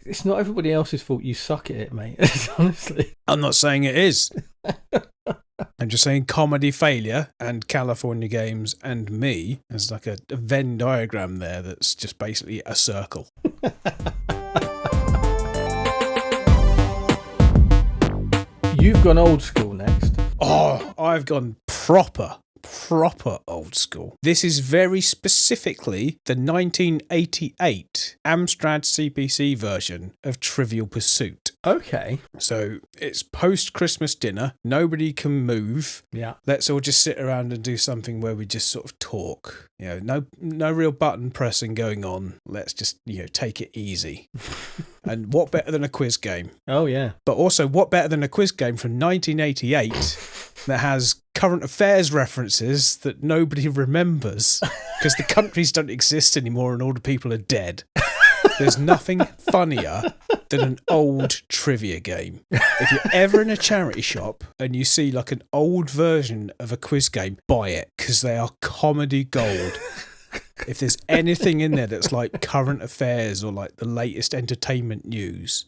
It's not everybody else's fault. You suck at it, mate. Honestly, I'm not saying it is. I'm just saying comedy failure and California Games and me as like a Venn diagram there that's just basically a circle. You've gone old school next. Oh, I've gone proper old school. This is very specifically the 1988 Amstrad CPC version of Trivial Pursuit. Okay. So it's post-Christmas dinner. Nobody can move. Yeah. Let's all just sit around and do something where we just sort of talk. No real button pressing going on. Let's just, take it easy. And what better than a quiz game? Oh, yeah. But also, what better than a quiz game from 1988 that has current affairs references that nobody remembers because the countries don't exist anymore and all the people are dead. There's nothing funnier than an old trivia game. If you're ever in a charity shop and you see like an old version of a quiz game, buy it because they are comedy gold. If there's anything in there that's like current affairs or like the latest entertainment news,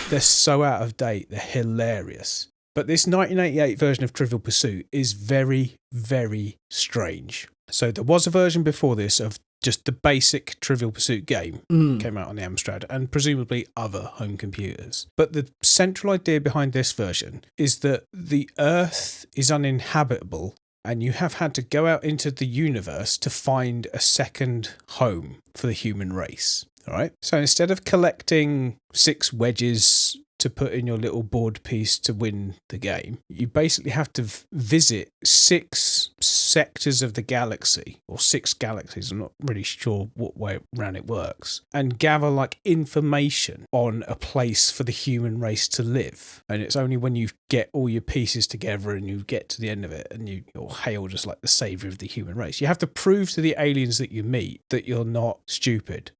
they're so out of date, they're hilarious. But this 1988 version of Trivial Pursuit is very, very strange. So there was a version before this of just the basic Trivial Pursuit game. Came out on the Amstrad and presumably other home computers. But the central idea behind this version is that the Earth is uninhabitable and you have had to go out into the universe to find a second home for the human race. All right. So instead of collecting 6 wedges to put in your little board piece to win the game, you basically have to visit 6 sectors of the galaxy, or 6 galaxies, I'm not really sure what way around it works, and gather like information on a place for the human race to live. And it's only when you get all your pieces together and you get to the end of it and you're hailed as like the savior of the human race. You have to prove to the aliens that you meet that you're not stupid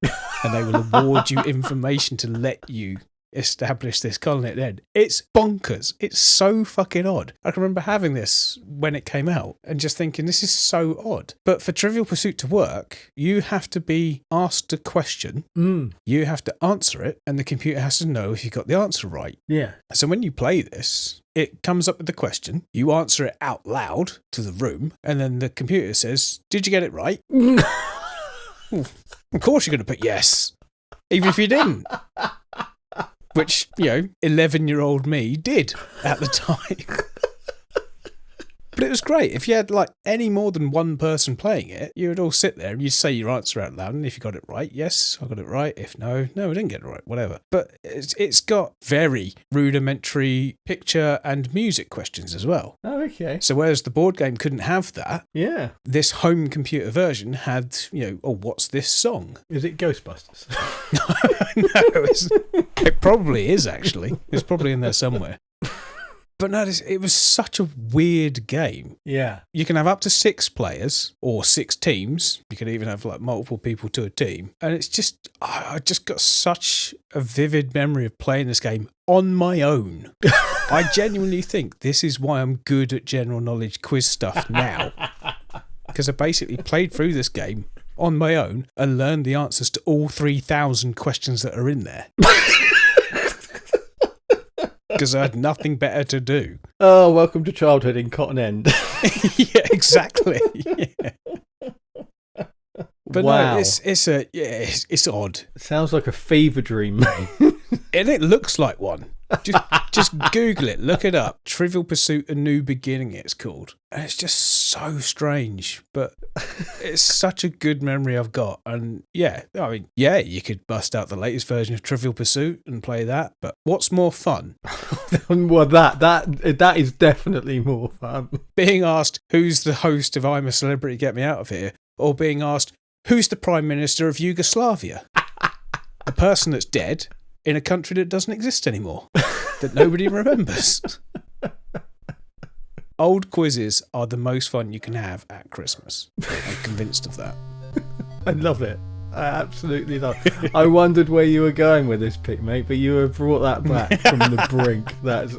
and they will award you information to let you establish this colony at the end. It's bonkers. It's so fucking odd. I can remember having this when it came out and just thinking, this is so odd. But for Trivial Pursuit to work, you have to be asked a question, you have to answer it, and the computer has to know if you got the answer right. Yeah. So when you play this, it comes up with the question, you answer it out loud to the room, and then the computer says, did you get it right? Of course you're going to put yes, even if you didn't. Which, 11-year-old me did at the time. But it was great. If you had like any more than one person playing it, you would all sit there and you'd say your answer out loud. And if you got it right, yes, I got it right. If no, I didn't get it right, whatever. But it's got very rudimentary picture and music questions as well. Oh, okay. So whereas the board game couldn't have that, yeah, this home computer version had, what's this song? Is it Ghostbusters? No, it probably is actually. It's probably in there somewhere. But no, it was such a weird game. Yeah. You can have up to 6 players or 6 teams. You can even have like multiple people to a team. And it's just, I just got such a vivid memory of playing this game on my own. I genuinely think this is why I'm good at general knowledge quiz stuff now. Because I basically played through this game on my own and learned the answers to all 3,000 questions that are in there. because I had nothing better to do. Oh, welcome to childhood in Cotton End. Yeah, exactly. Yeah. But wow. no, it's odd. It sounds like a fever dream. And it looks like one. Just Google it, look it up. Trivial Pursuit: A New Beginning, it's called. And it's just so strange, but it's such a good memory I've got. And yeah, I mean, yeah, you could bust out the latest version of Trivial Pursuit and play that, but what's more fun? Well, that is definitely more fun. Being asked, who's the host of I'm a Celebrity, Get Me Out of Here? Or being asked, who's the Prime Minister of Yugoslavia? A person that's dead in a country that doesn't exist anymore, that nobody remembers. Old quizzes are the most fun you can have at Christmas. I'm convinced of that. I love it. I absolutely love it. I wondered where you were going with this pick, mate, but you have brought that back from the brink. That's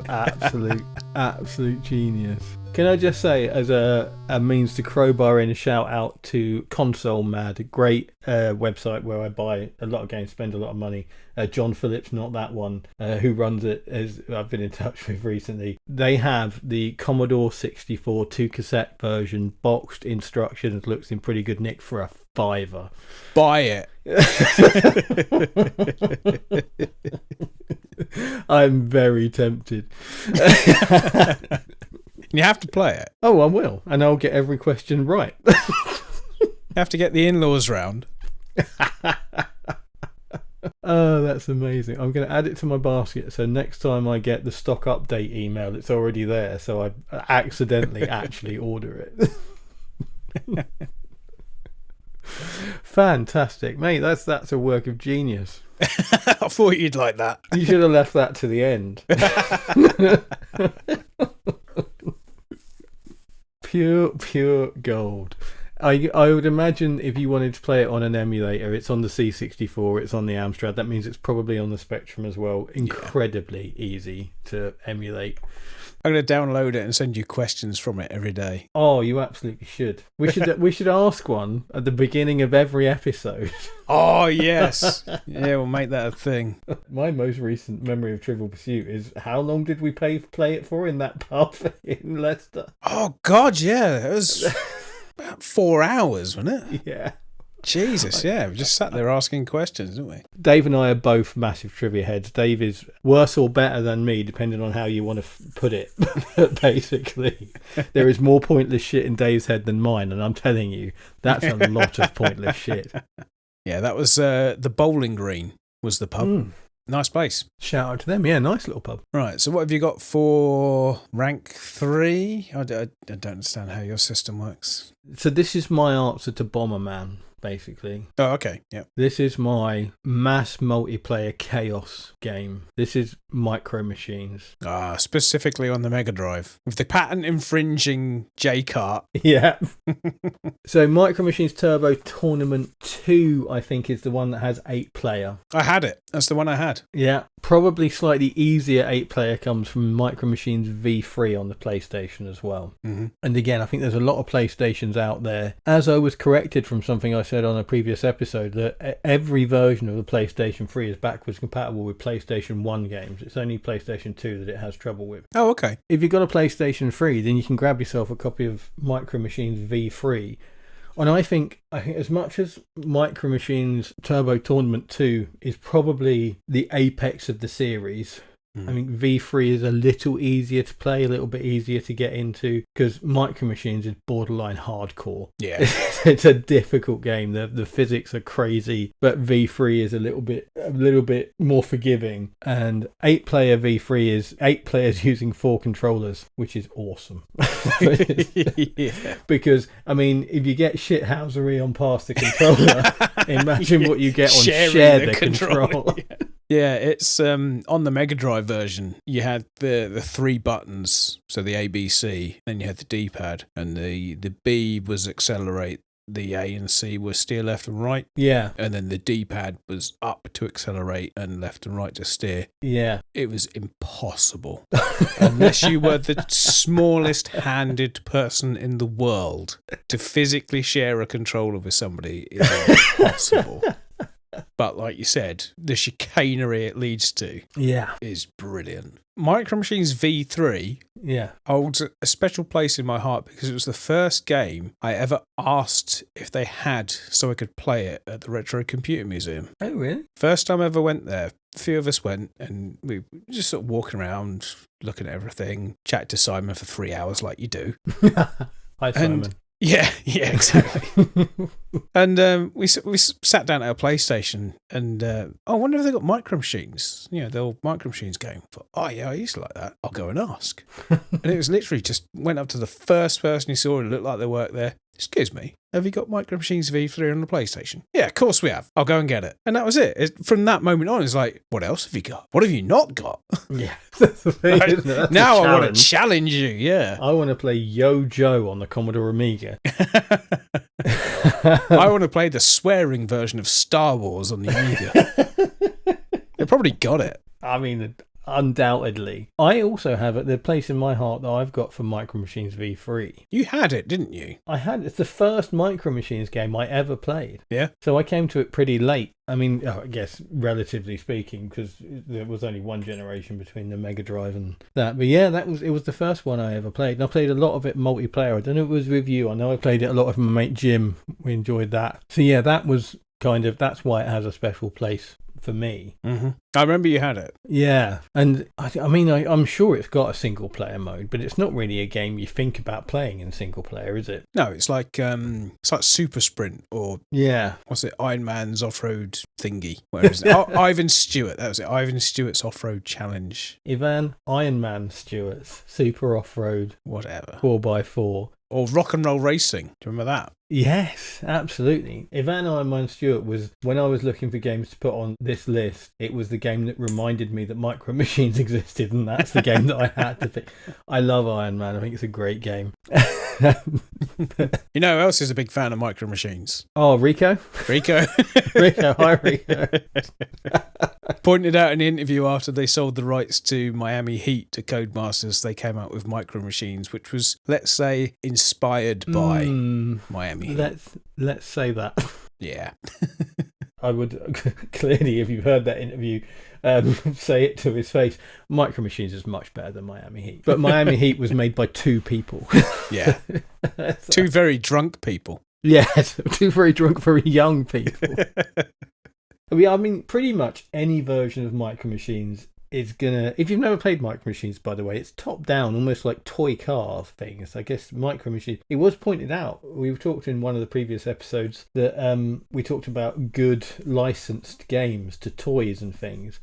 absolute genius. Can I just say, as a means to crowbar in a shout out to Console Mad, a great website where I buy a lot of games, spend a lot of money. John Phillips, not that one, who runs it, as I've been in touch with recently. They have the Commodore 64 2-cassette version, boxed instructions, looks in pretty good nick for a $5. Buy it. I'm very tempted. You have to play it. Oh, I will. And I'll get every question right. You have to get the in-laws round. Oh, that's amazing. I'm going to add it to my basket, so next time I get the stock update email, it's already there, so I accidentally actually order it. Fantastic. Mate, that's a work of genius. I thought you'd like that. You should have left that to the end. Pure gold. I would imagine if you wanted to play it on an emulator, it's on the C64, it's on the Amstrad. That means it's probably on the Spectrum as well. Incredibly easy to emulate. I'm going to download it and send you questions from it every day. Oh, you absolutely should. We should ask one at the beginning of every episode. Oh, yes. Yeah, we'll make that a thing. My most recent memory of Trivial Pursuit is, how long did we play it for in that pub in Leicester? Oh, God, yeah. It was about 4 hours, wasn't it? Yeah. Jesus, yeah. We just sat there asking questions, didn't we? Dave and I are both massive trivia heads. Dave is worse or better than me, depending on how you want to put it. Basically, there is more pointless shit in Dave's head than mine, and I'm telling you, that's a lot of pointless shit. Yeah, that was the Bowling Green was the pub. Nice place. Shout out to them. Yeah, nice little pub. Right, so what have you got for rank 3? I don't understand how your system works. So this is my answer to Bomberman, basically. Oh, okay. Yeah. This is my mass multiplayer chaos game. This is Micro Machines. Specifically on the Mega Drive with the patent infringing J-Kart. Yeah. So Micro Machines Turbo Tournament 2, I think, is the one that has 8-player. I had it. That's the one I had. Yeah. Probably slightly easier 8-player comes from Micro Machines V3 on the PlayStation as well. Mm-hmm. And again, I think there's a lot of PlayStations out there. As I was corrected from something I said on a previous episode, that every version of the PlayStation 3 is backwards compatible with PlayStation 1 games. It's only PlayStation 2 that it has trouble with. Oh, okay. If you've got a PlayStation 3, then you can grab yourself a copy of Micro Machines V3. And I think as much as Micro Machines Turbo Tournament 2 is probably the apex of the series, I mean, V3 is a little easier to play, a little bit easier to get into, because Micro Machines is borderline hardcore. Yeah. It's a difficult game. The physics are crazy, but V3 is a little bit more forgiving. And 8-player V3 is 8 players using 4 controllers, which is awesome. Yeah. Because, I mean, if you get shithousery on Pass the Controller, imagine what you get on Share the Controller. Yeah, it's on the Mega Drive version. You had the 3 buttons, so the A, B, C. Then you had the D-pad, and the B was accelerate. The A and C was steer left and right. Yeah. And then the D-pad was up to accelerate and left and right to steer. Yeah. It was impossible. Unless you were the smallest handed person in the world, to physically share a controller with somebody is impossible. But like you said, the chicanery it leads to is brilliant. Micro Machines V3 holds a special place in my heart because it was the first game I ever asked if they had so I could play it at the Retro Computer Museum. Oh, really? First time I ever went there, a few of us went and we were just sort of walking around, looking at everything, chatted to Simon for 3 hours like you do. Hi, Simon. Yeah, exactly. And we sat down at a PlayStation and I wonder if they got Micro Machines. You know, the old Micro Machines game. I thought, oh yeah, I used to like that. I'll go and ask. And it was literally just went up to the first person you saw. It looked like they worked there. Excuse me, have you got Micro Machines V3 on the PlayStation? Yeah, of course we have. I'll go and get it. And that was it. From that moment on, it's like, what else have you got? What have you not got? Yeah. That's the thing, isn't it? That's now I want to challenge you, yeah. I want to play Yo Joe on the Commodore Amiga. I want to play the swearing version of Star Wars on the Amiga. They probably got it. I mean, undoubtedly. I also have the place in my heart that I've got for Micro Machines V3. You had it, didn't you? I had. It's the first Micro Machines game I ever played. Yeah. So I came to it pretty late. I mean, I guess relatively speaking, because there was only one generation between the Mega Drive and that. But yeah, it was the first one I ever played. And I played a lot of it multiplayer. I don't know if it was with you. I know I played it a lot with my mate Jim. We enjoyed that. So yeah, that's why it has a special place for me. Mm-hmm. I remember you had it. Yeah, and I'm sure it's got a single player mode, but it's not really a game you think about playing in single player, is it? No, it's like Super Sprint or what's it? Iron Man's off-road thingy. Where is it? Ivan Stewart. That was it. Ivan Stewart's off-road challenge. Iron Man Stewart's super off-road, whatever, 4x4. Or Rock and Roll Racing. Do you remember that? Yes, absolutely. Iron Man Stewart was, when I was looking for games to put on this list, it was the game that reminded me that Micro Machines existed, and that's the game that I had to pick. I love Iron Man. I think it's a great game. You know who else is a big fan of Micro Machines? Oh, Rico. Rico. Hi, Rico. Pointed out in the interview after they sold the rights to Miami Heat to Codemasters, they came out with Micro Machines, which was, let's say, inspired by Miami Heat. Let's say that. Yeah. I would clearly, if you've heard that interview, say it to his face. Micro Machines is much better than Miami Heat. But Miami Heat was made by two people. Yeah. Two very drunk people. Yes, two very drunk, very young people. I mean, pretty much any version of Micro Machines is gonna. If you've never played Micro Machines, by the way, it's top down, almost like toy car things. I guess Micro Machines. It was pointed out. We've talked in one of the previous episodes that we talked about good licensed games to toys and things.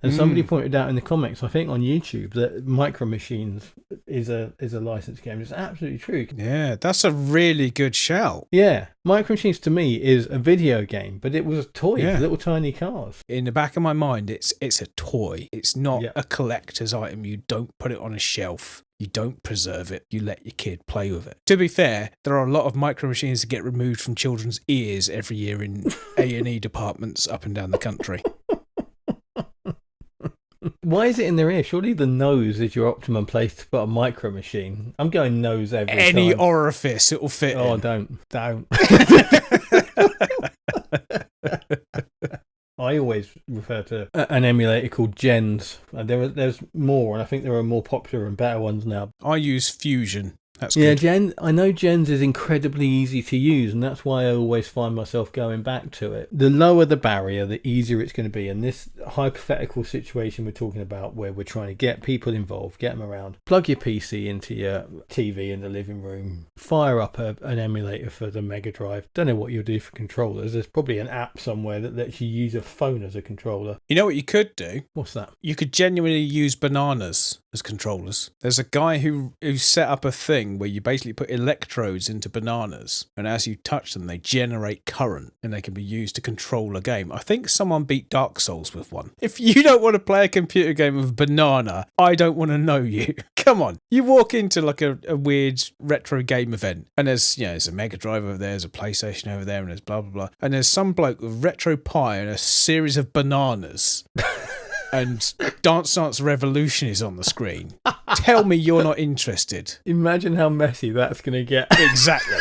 And somebody pointed out in the comments, I think on YouTube, that Micro Machines is a licensed game. It's absolutely true. Yeah, that's a really good shout. Yeah, Micro Machines to me is a video game, but it was a toy, little tiny cars. In the back of my mind, it's a toy. It's not a collector's item. You don't put it on a shelf. You don't preserve it. You let your kid play with it. To be fair, there are a lot of Micro Machines that get removed from children's ears every year in A&E departments up and down the country. Why is it in their ear? Surely the nose is your optimum place to put a Micro Machine. I'm going nose every time. Any orifice, it'll fit in. Oh, don't. I always refer to an emulator called Gens. There's more, and I think there are more popular and better ones now. I use Fusion. That's good. I know Gens is incredibly easy to use, and that's why I always find myself going back to it. The lower the barrier, the easier it's going to be. And this hypothetical situation we're talking about, where we're trying to get people involved, get them around, plug your PC into your TV in the living room, fire up an emulator for the Mega Drive. Don't know what you'll do for controllers. There's probably an app somewhere that lets you use a phone as a controller. You know what you could do? What's that? You could genuinely use bananas as controllers. There's a guy who set up a thing where you basically put electrodes into bananas, and as you touch them, they generate current, and they can be used to control a game. I think someone beat Dark Souls with one. If you don't want to play a computer game with banana, I don't want to know you. Come on. You walk into like a weird retro game event, and there's a Mega Drive over there, there's a PlayStation over there, and there's blah, blah, blah. And there's some bloke with retro pie and a series of bananas. And Dance Dance Revolution is on the screen. Tell me you're not interested. Imagine how messy that's going to get. Exactly.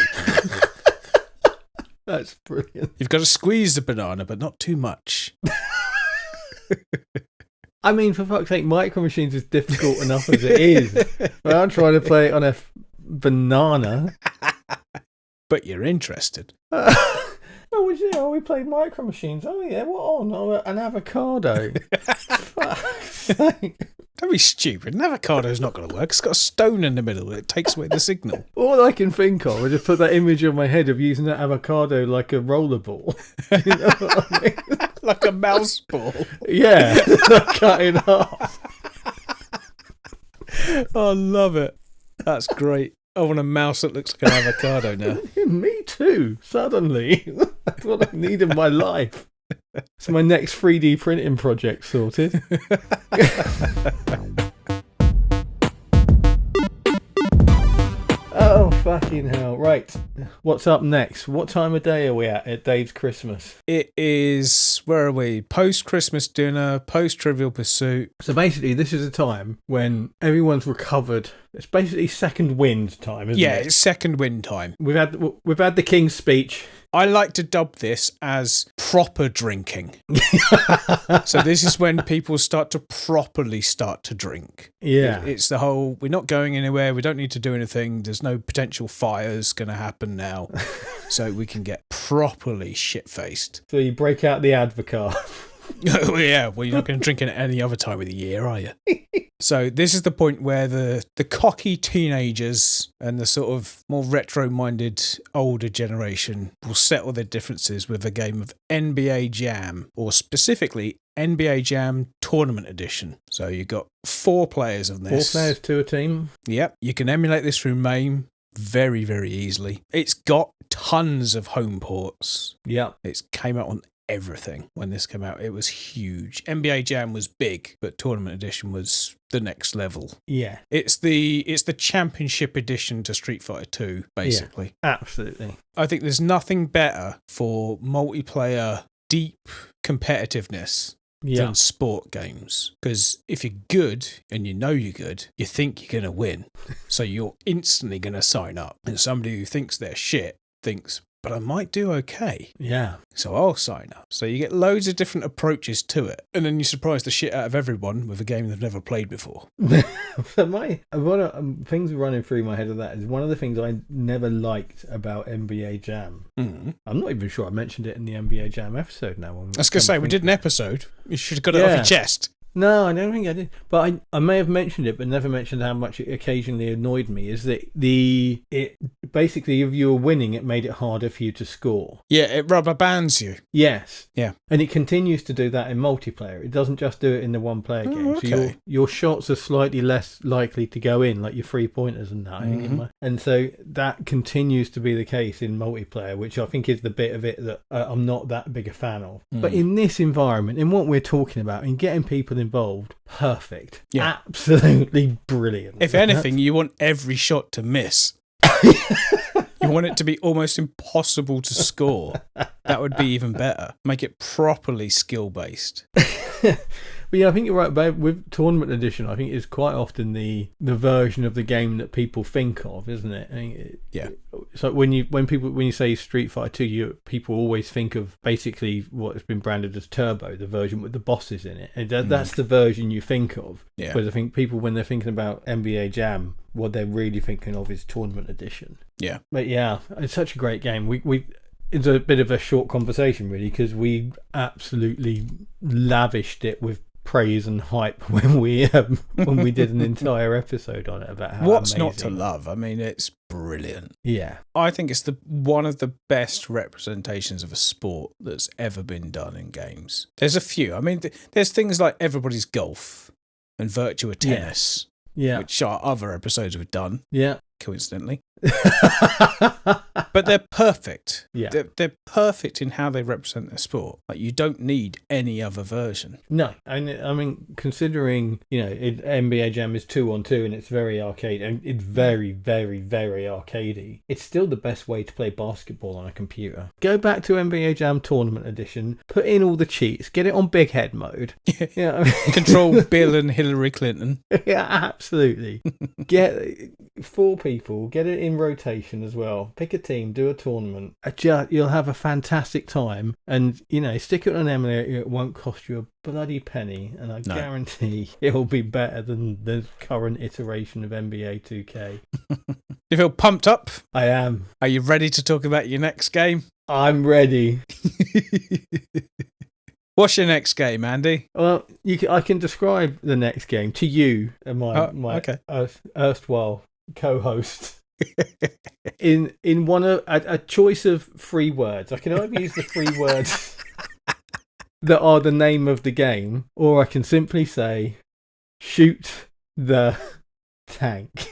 That's brilliant. You've got to squeeze the banana, but not too much. I mean, for fuck's sake, Micro Machines is difficult enough as it is. But I'm trying to play it on a banana. But you're interested. We played Micro Machines. Oh, yeah, what on? Oh, an avocado. Fuck's sake. Don't be stupid. An avocado's not going to work. It's got a stone in the middle. It takes away the signal. All I can think of is just put that image in my head of using that avocado like a rollerball. You know what I mean? Like a mouse ball. Yeah, cut in half. I love it. That's great. I want a mouse that looks like an avocado now. Me too, suddenly. That's what I need in my life. It's my next 3D printing project sorted. Oh, fucking hell. Right. What's up next? What time of day are we at Dave's Christmas? It is, where are we? Post-Christmas dinner, post-Trivial Pursuit. So basically, this is a time when everyone's recovered. It's basically second wind time, isn't it? Yeah, it's second wind time. We've had the King's speech. I like to dub this as proper drinking. So this is when people start to drink. Yeah. It's the whole, we're not going anywhere, we don't need to do anything, there's no potential fires going to happen now. So we can get properly shit-faced. So you break out the Advocaat. Oh, yeah, well, you're not going to drink it at any other time of the year, are you? So this is the point where the cocky teenagers and the sort of more retro-minded older generation will settle their differences with a game of NBA Jam, or specifically NBA Jam Tournament Edition. So you've got 4 players on this. 4 players to a team. Yep, you can emulate this through MAME very, very easily. It's got tons of home ports. Yep. It came out on everything when this came out. It was huge. NBA Jam was big, but Tournament Edition was the next level. Yeah. It's the championship edition to Street Fighter 2, basically. Yeah, absolutely. I think there's nothing better for multiplayer deep competitiveness than sport games. Because if you're good and you know you're good, you think you're going to win. So you're instantly going to sign up. And somebody who thinks they're shit thinks, but I might do okay. Yeah. So I'll sign up. So you get loads of different approaches to it. And then you surprise the shit out of everyone with a game they've never played before. Things running through my head of that is one of the things I never liked about NBA Jam. Mm-hmm. I'm not even sure I mentioned it in the NBA Jam episode now. I was going to say, we did an episode. You should have got it off your chest. No, I don't think I did. But I may have mentioned it, but never mentioned how much it occasionally annoyed me, is that it basically, if you were winning, it made it harder for you to score. Yeah, it rubber bands you. Yes. Yeah. And it continues to do that in multiplayer. It doesn't just do it in the one-player game. Okay. So your shots are slightly less likely to go in, like your 3-pointers and that. Mm-hmm. And so that continues to be the case in multiplayer, which I think is the bit of it that I'm not that big a fan of. Mm. But in this environment, in what we're talking about, in getting people involved, perfect. Yeah. Absolutely brilliant. If anything, you want every shot to miss. You want it to be almost impossible to score. That would be even better. Make it properly skill-based. But yeah, I think you're right. But with Tournament Edition, I think it's quite often the version of the game that people think of, isn't it? So when you say Street Fighter 2, people always think of basically what has been branded as Turbo, the version with the bosses in it. And that's the version you think of. Yeah. Whereas I think people, when they're thinking about NBA Jam, what they're really thinking of is Tournament Edition. Yeah. But yeah, it's such a great game. It's a bit of a short conversation, really, because we absolutely lavished it with praise and hype when we did an entire episode on it about how what's amazing. Not to love. I mean, it's brilliant. Yeah, I think it's one of the best representations of a sport that's ever been done in games. There's a few. I mean, there's things like Everybody's Golf and Virtua Tennis, which our other episodes have done. Yeah, coincidentally. But they're perfect. Yeah. They're perfect in how they represent their sport. Like, you don't need any other version. No. I mean, considering, NBA Jam is 2-on-2 and it's very arcade, and it's very, very, very arcadey, it's still the best way to play basketball on a computer. Go back to NBA Jam Tournament Edition, put in all the cheats, get it on big head mode. Control Bill and Hillary Clinton. Yeah, absolutely. 4 people, get it in rotation as well. Pick a team, do a tournament. You'll have a fantastic time. And, stick it on an emulator. It won't cost you a bloody penny. And I guarantee it'll be better than the current iteration of NBA 2K. You feel pumped up? I am. Are you ready to talk about your next game? I'm ready. What's your next game, Andy? Well, I can describe the next game to you, my erstwhile co-host. in one of a choice of 3 words. I can either use the 3 words that are the name of the game, or I can simply say, shoot the tank.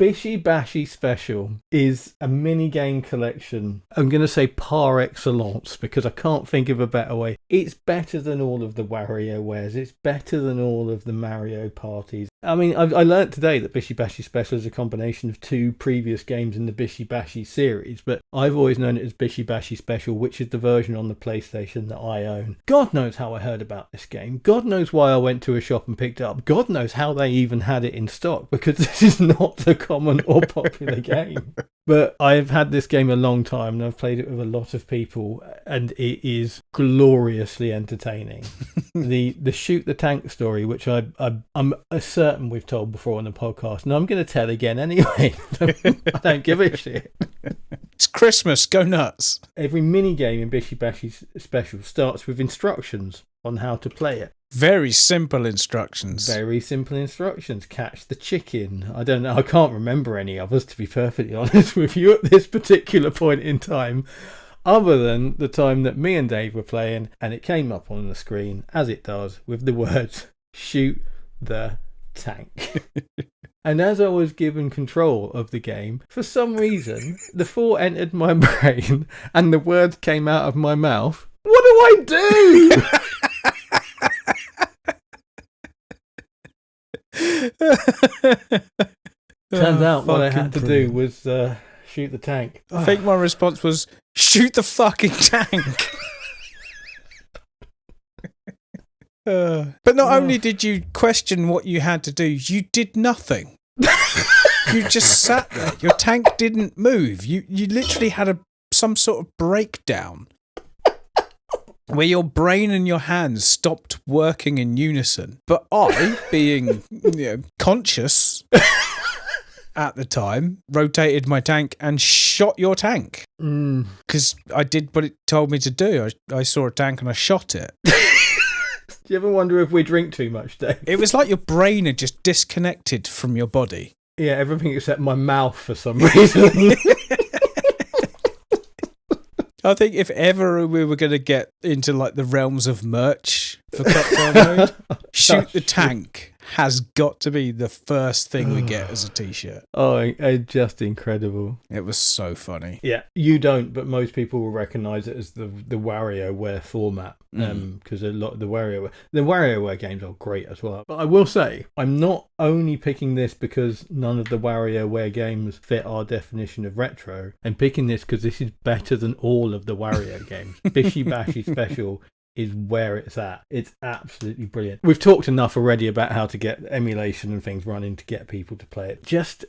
Bishy Bashy Special is a mini game collection. I'm going to say par excellence because I can't think of a better way. It's better than all of the WarioWares. It's better than all of the Mario parties. I mean, I learnt today that Bishy Bashy Special is a combination of 2 previous games in the Bishy Bashy series, but I've always known it as Bishy Bashy Special, which is the version on the PlayStation that I own. God knows how I heard about this game. God knows why I went to a shop and picked it up. God knows how they even had it in stock, because this is not the common or popular game. But I've had this game a long time and I've played it with a lot of people, and it is gloriously entertaining. The shoot the tank story, which I'm certain we've told before on the podcast, and I'm going to tell again anyway. I don't give a shit. It's Christmas, go nuts. Every mini game in Bishy Bashy Special starts with instructions on how to play it. Very simple instructions. Very simple instructions. Catch the chicken. I don't know. I can't remember any others, to be perfectly honest with you, at this particular point in time, other than the time that me and Dave were playing and it came up on the screen, as it does, with the words, shoot the tank. And as I was given control of the game, for some reason, the thought entered my brain and the words came out of my mouth. What do I do? Turns out what I had to do was shoot the tank. I think my response was, shoot the fucking tank. But not only did you question what you had to do, you did nothing. You just sat there. Your tank didn't move. You literally had some sort of breakdown where your brain and your hands stopped working in unison. But I, being conscious at the time, rotated my tank and shot your tank. Because I did what it told me to do. I saw a tank and I shot it. Do you ever wonder if we drink too much, Dave? It was like your brain had just disconnected from your body. Yeah, everything except my mouth for some reason. I think if ever we were going to get into like the realms of merch for Cocktail Mode, shoot the tank has got to be the first thing we get as a t-shirt. Oh, just incredible. It was so funny. Yeah, you don't, but most people will recognise it as the WarioWare format, because a lot of the WarioWare games are great as well. But I will say, I'm not only picking this because none of the WarioWare games fit our definition of retro. I'm picking this because this is better than all of the Wario games. Bishy Bashy Special is where it's at. It's absolutely brilliant. We've talked enough already about how to get emulation and things running to get people to play it. Just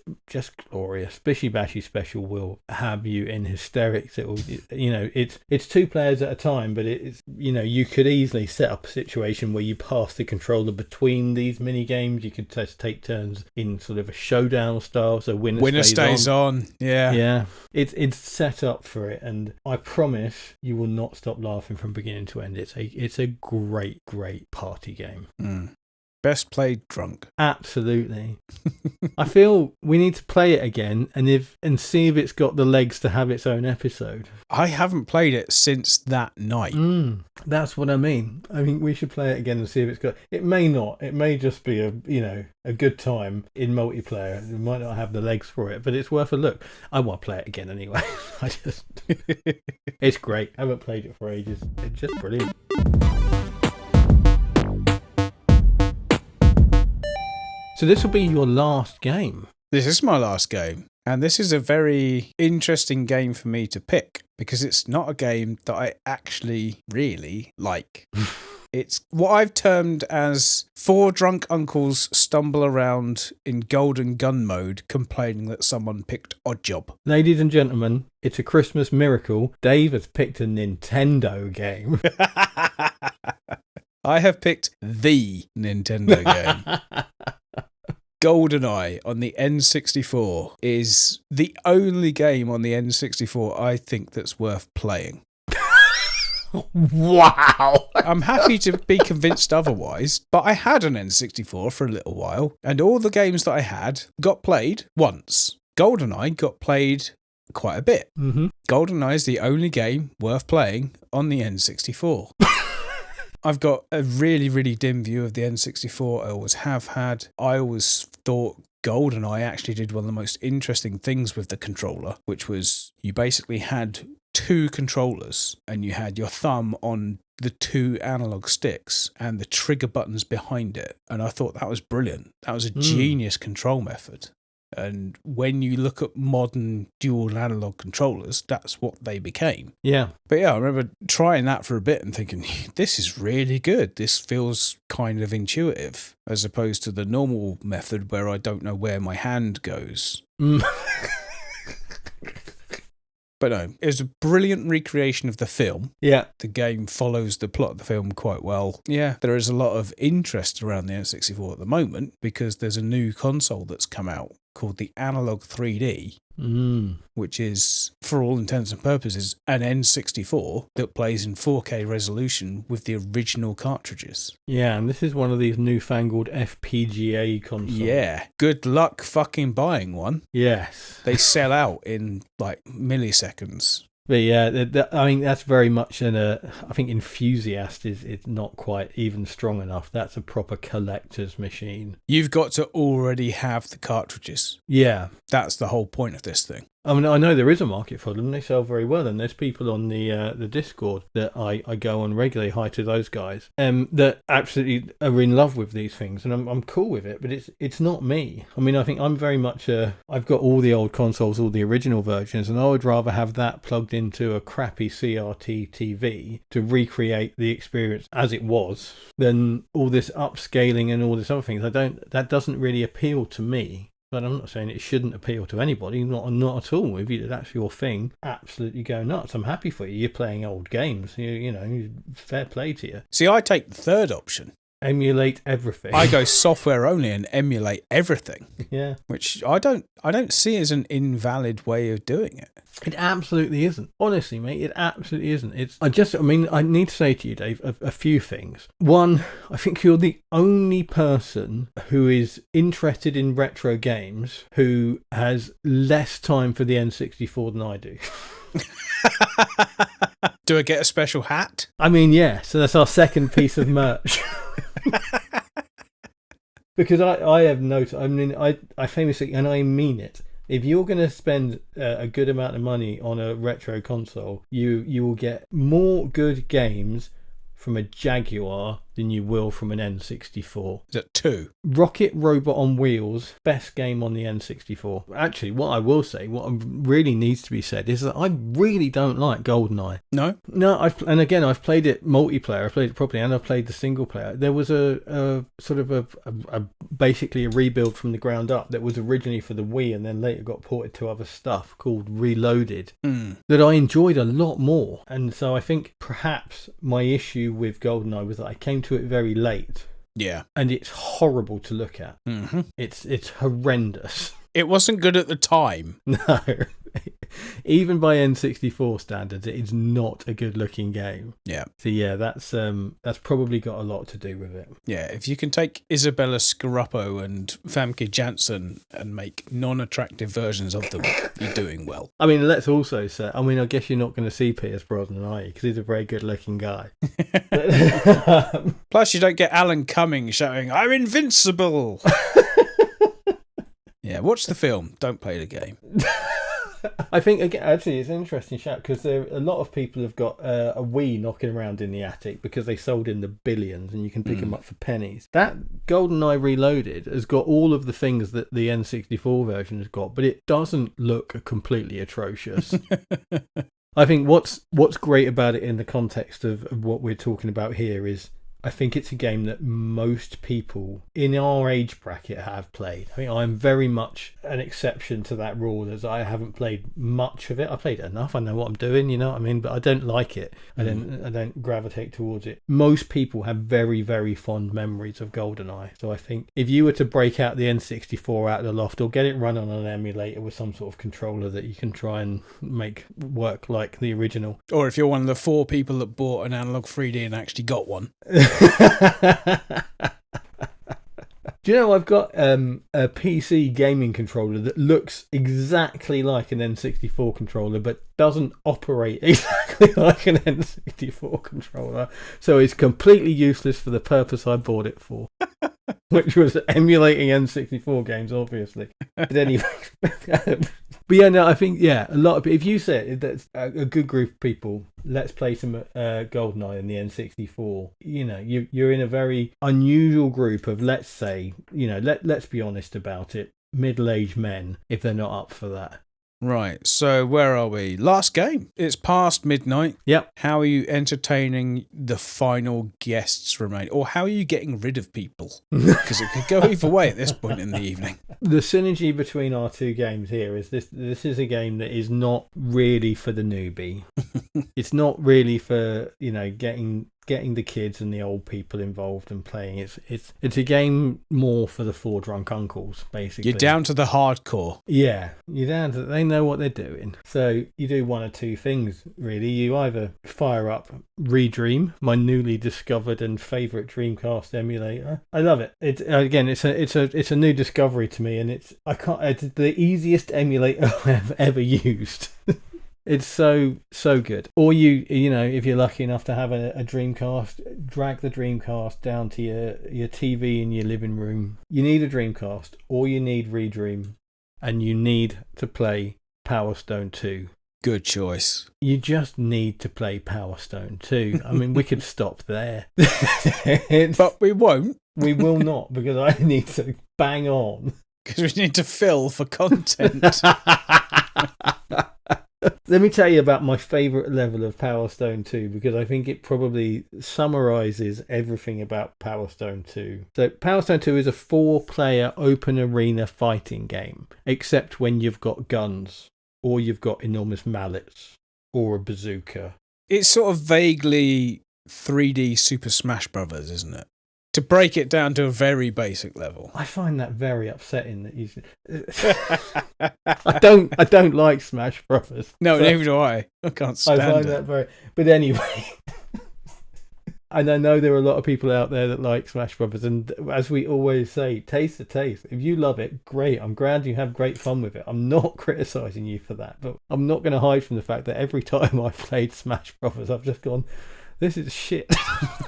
glorious. Bishy Bashy Special will have you in hysterics. It will, it's 2 players at a time, but it's, you could easily set up a situation where you pass the controller between these mini games. You could just take turns in sort of a showdown style, so winner stays on. Yeah. It's set up for it, and I promise you will not stop laughing from beginning to end. It's a great party game. Best played drunk. Absolutely. I feel we need to play it again and see if it's got the legs to have its own episode. I haven't played it since that night. That's what I mean. I mean, we should play it again and see if it's got... It may not. It may just be a good time in multiplayer. It might not have the legs for it, but it's worth a look. I want to play it again anyway. It's great. I haven't played it for ages. It's just brilliant. So this will be your last game. This is my last game. And this is a very interesting game for me to pick because it's not a game that I actually really like. It's what I've termed as 4 drunk uncles stumble around in golden gun mode complaining that someone picked Odd Job. Ladies and gentlemen, it's a Christmas miracle. Dave has picked a Nintendo game. I have picked the Nintendo game. GoldenEye on the N64 is the only game on the N64 I think that's worth playing. Wow. I'm happy to be convinced otherwise, but I had an N64 for a little while, and all the games that I had got played once. GoldenEye got played quite a bit. Mm-hmm. GoldenEye is the only game worth playing on the N64. I've got a really, really dim view of the N64. I always have had. I always thought GoldenEye actually did one of the most interesting things with the controller, which was you basically had 2 controllers and you had your thumb on the 2 analog sticks and the trigger buttons behind it. And I thought that was brilliant. That was a genius control method. And when you look at modern dual analog controllers, that's what they became. Yeah. But yeah, I remember trying that for a bit and thinking, this is really good. This feels kind of intuitive, as opposed to the normal method where I don't know where my hand goes. But no, it was a brilliant recreation of the film. Yeah. The game follows the plot of the film quite well. Yeah, there is a lot of interest around the N64 at the moment because there's a new console that's come out called the Analog 3D, which is, for all intents and purposes, an N64 that plays in 4K resolution with the original cartridges. Yeah, and this is one of these newfangled FPGA consoles. Yeah, good luck fucking buying one. Yes. They sell out in like milliseconds. But yeah, I mean, that's very much I think enthusiast is not quite even strong enough. That's a proper collector's machine. You've got to already have the cartridges. Yeah. That's the whole point of this thing. I mean, I know there is a market for them. They sell very well, and there's people on the Discord that I go on regularly. Hi to those guys, that absolutely are in love with these things, and I'm cool with it. But it's not me. I mean, I think I'm very much I've got all the old consoles, all the original versions, and I would rather have that plugged into a crappy CRT TV to recreate the experience as it was than all this upscaling and all this other things. That doesn't really appeal to me. But I'm not saying it shouldn't appeal to anybody, not at all. If that's your thing, absolutely go nuts. I'm happy for you. You're playing old games. You know, fair play to you. See, I take the third option. Emulate everything. I go software only and emulate everything. Yeah. Which I don't see as an invalid way of doing it. It absolutely isn't. Honestly, mate, it absolutely isn't. I need to say to you, Dave, a few things. One, I think you're the only person who is interested in retro games who has less time for the N64 than I do. Do I get a special hat? I mean, yeah. So that's our second piece of merch. Because I have noticed, I mean, I famously, and I mean it, if you're going to spend a good amount of money on a retro console, you will get more good games from a Jaguar than you will from an N64. Is that 2? Rocket Robot on Wheels, best game on the N64. Actually, what I will say, what really needs to be said, is that I really don't like GoldenEye. No? No, I've played it multiplayer, I've played it properly, and I've played the single player. There was a sort of a basically a rebuild from the ground up that was originally for the Wii and then later got ported to other stuff called Reloaded that I enjoyed a lot more. And so I think perhaps my issue with GoldenEye was that I came to it very late. Yeah. And it's horrible to look at. Mm-hmm. It's horrendous. It wasn't good at the time. No. Even by N64 standards, it is not a good looking game. Yeah. So yeah, that's probably got a lot to do with it. Yeah, if you can take Isabella Scaruppo and Famke Janssen and make non-attractive versions of them, you're doing well. I mean, let's also say, I guess you're not going to see Pierce Brosnan, are you? Because he's a very good looking guy. Plus, you don't get Alan Cumming shouting, "I'm invincible." Yeah, watch the film. Don't play the game. I think, again, actually, it's an interesting shout because a lot of people have got a Wii knocking around in the attic because they sold in the billions and you can pick them up for pennies. That GoldenEye Reloaded has got all of the things that the N64 version has got, but it doesn't look completely atrocious. I think what's great about it in the context of what we're talking about here is I think it's a game that most people in our age bracket have played. I think I'm very much an exception to that rule, as I haven't played much of it. I played it enough. I know what I'm doing, you know what I mean? But I don't like it. I don't gravitate towards it. Most people have very, very fond memories of GoldenEye. So I think if you were to break out the N64 out of the loft or get it run on an emulator with some sort of controller that you can try and make work like the original. Or if you're one of the 4 people that bought an analog 3D and actually got one. Do you know I've got a PC gaming controller that looks exactly like an N64 controller but doesn't operate exactly like an N64 controller, so it's completely useless for the purpose I bought it for, which was emulating N64 games, obviously. But anyway, but yeah, no, I think a lot of, if you say that's a good group of people, let's play some GoldenEye in the N64. You know, you're in a very unusual group of, let's say, you know, let's be honest about it, middle-aged men, if they're not up for that. Right, so where are we? Last game. It's past midnight. Yep. How are you entertaining the final guests remain? Or how are you getting rid of people? Because it could go either way at this point in the evening. The synergy between our two games here is this is a game that is not really for the newbie. It's not really for, you know, getting the kids and the old people involved and playing. It's a game more for the 4 drunk uncles, basically. You're down to the hardcore. Yeah, you're down to, they know what they're doing. So you do one or two things, really. You either fire up Redream, my newly discovered and favourite Dreamcast emulator. I love it. It's a new discovery to me, and it's the easiest emulator I've ever used. It's so good. Or you know, if you're lucky enough to have a Dreamcast, drag the Dreamcast down to your TV in your living room. You need a Dreamcast, or you need Redream, and you need to play Power Stone 2. Good choice. You just need to play Power Stone 2. I mean, we could stop there. But we won't. We will not, because I need to bang on. Because we need to fill for content. Let me tell you about my favourite level of Power Stone 2, because I think it probably summarises everything about Power Stone 2. So Power Stone 2 is a 4-player open arena fighting game, except when you've got guns, or you've got enormous mallets, or a bazooka. It's sort of vaguely 3D Super Smash Brothers, isn't it? To break it down to a very basic level. I find that very upsetting that you. I don't like Smash Brothers. No, neither do I. I can't stand it. I find that very. But anyway, and I know there are a lot of people out there that like Smash Brothers, and as we always say, taste the taste. If you love it, great. I'm glad you have great fun with it. I'm not criticising you for that, but I'm not going to hide from the fact that every time I've played Smash Brothers, I've just gone, this is shit.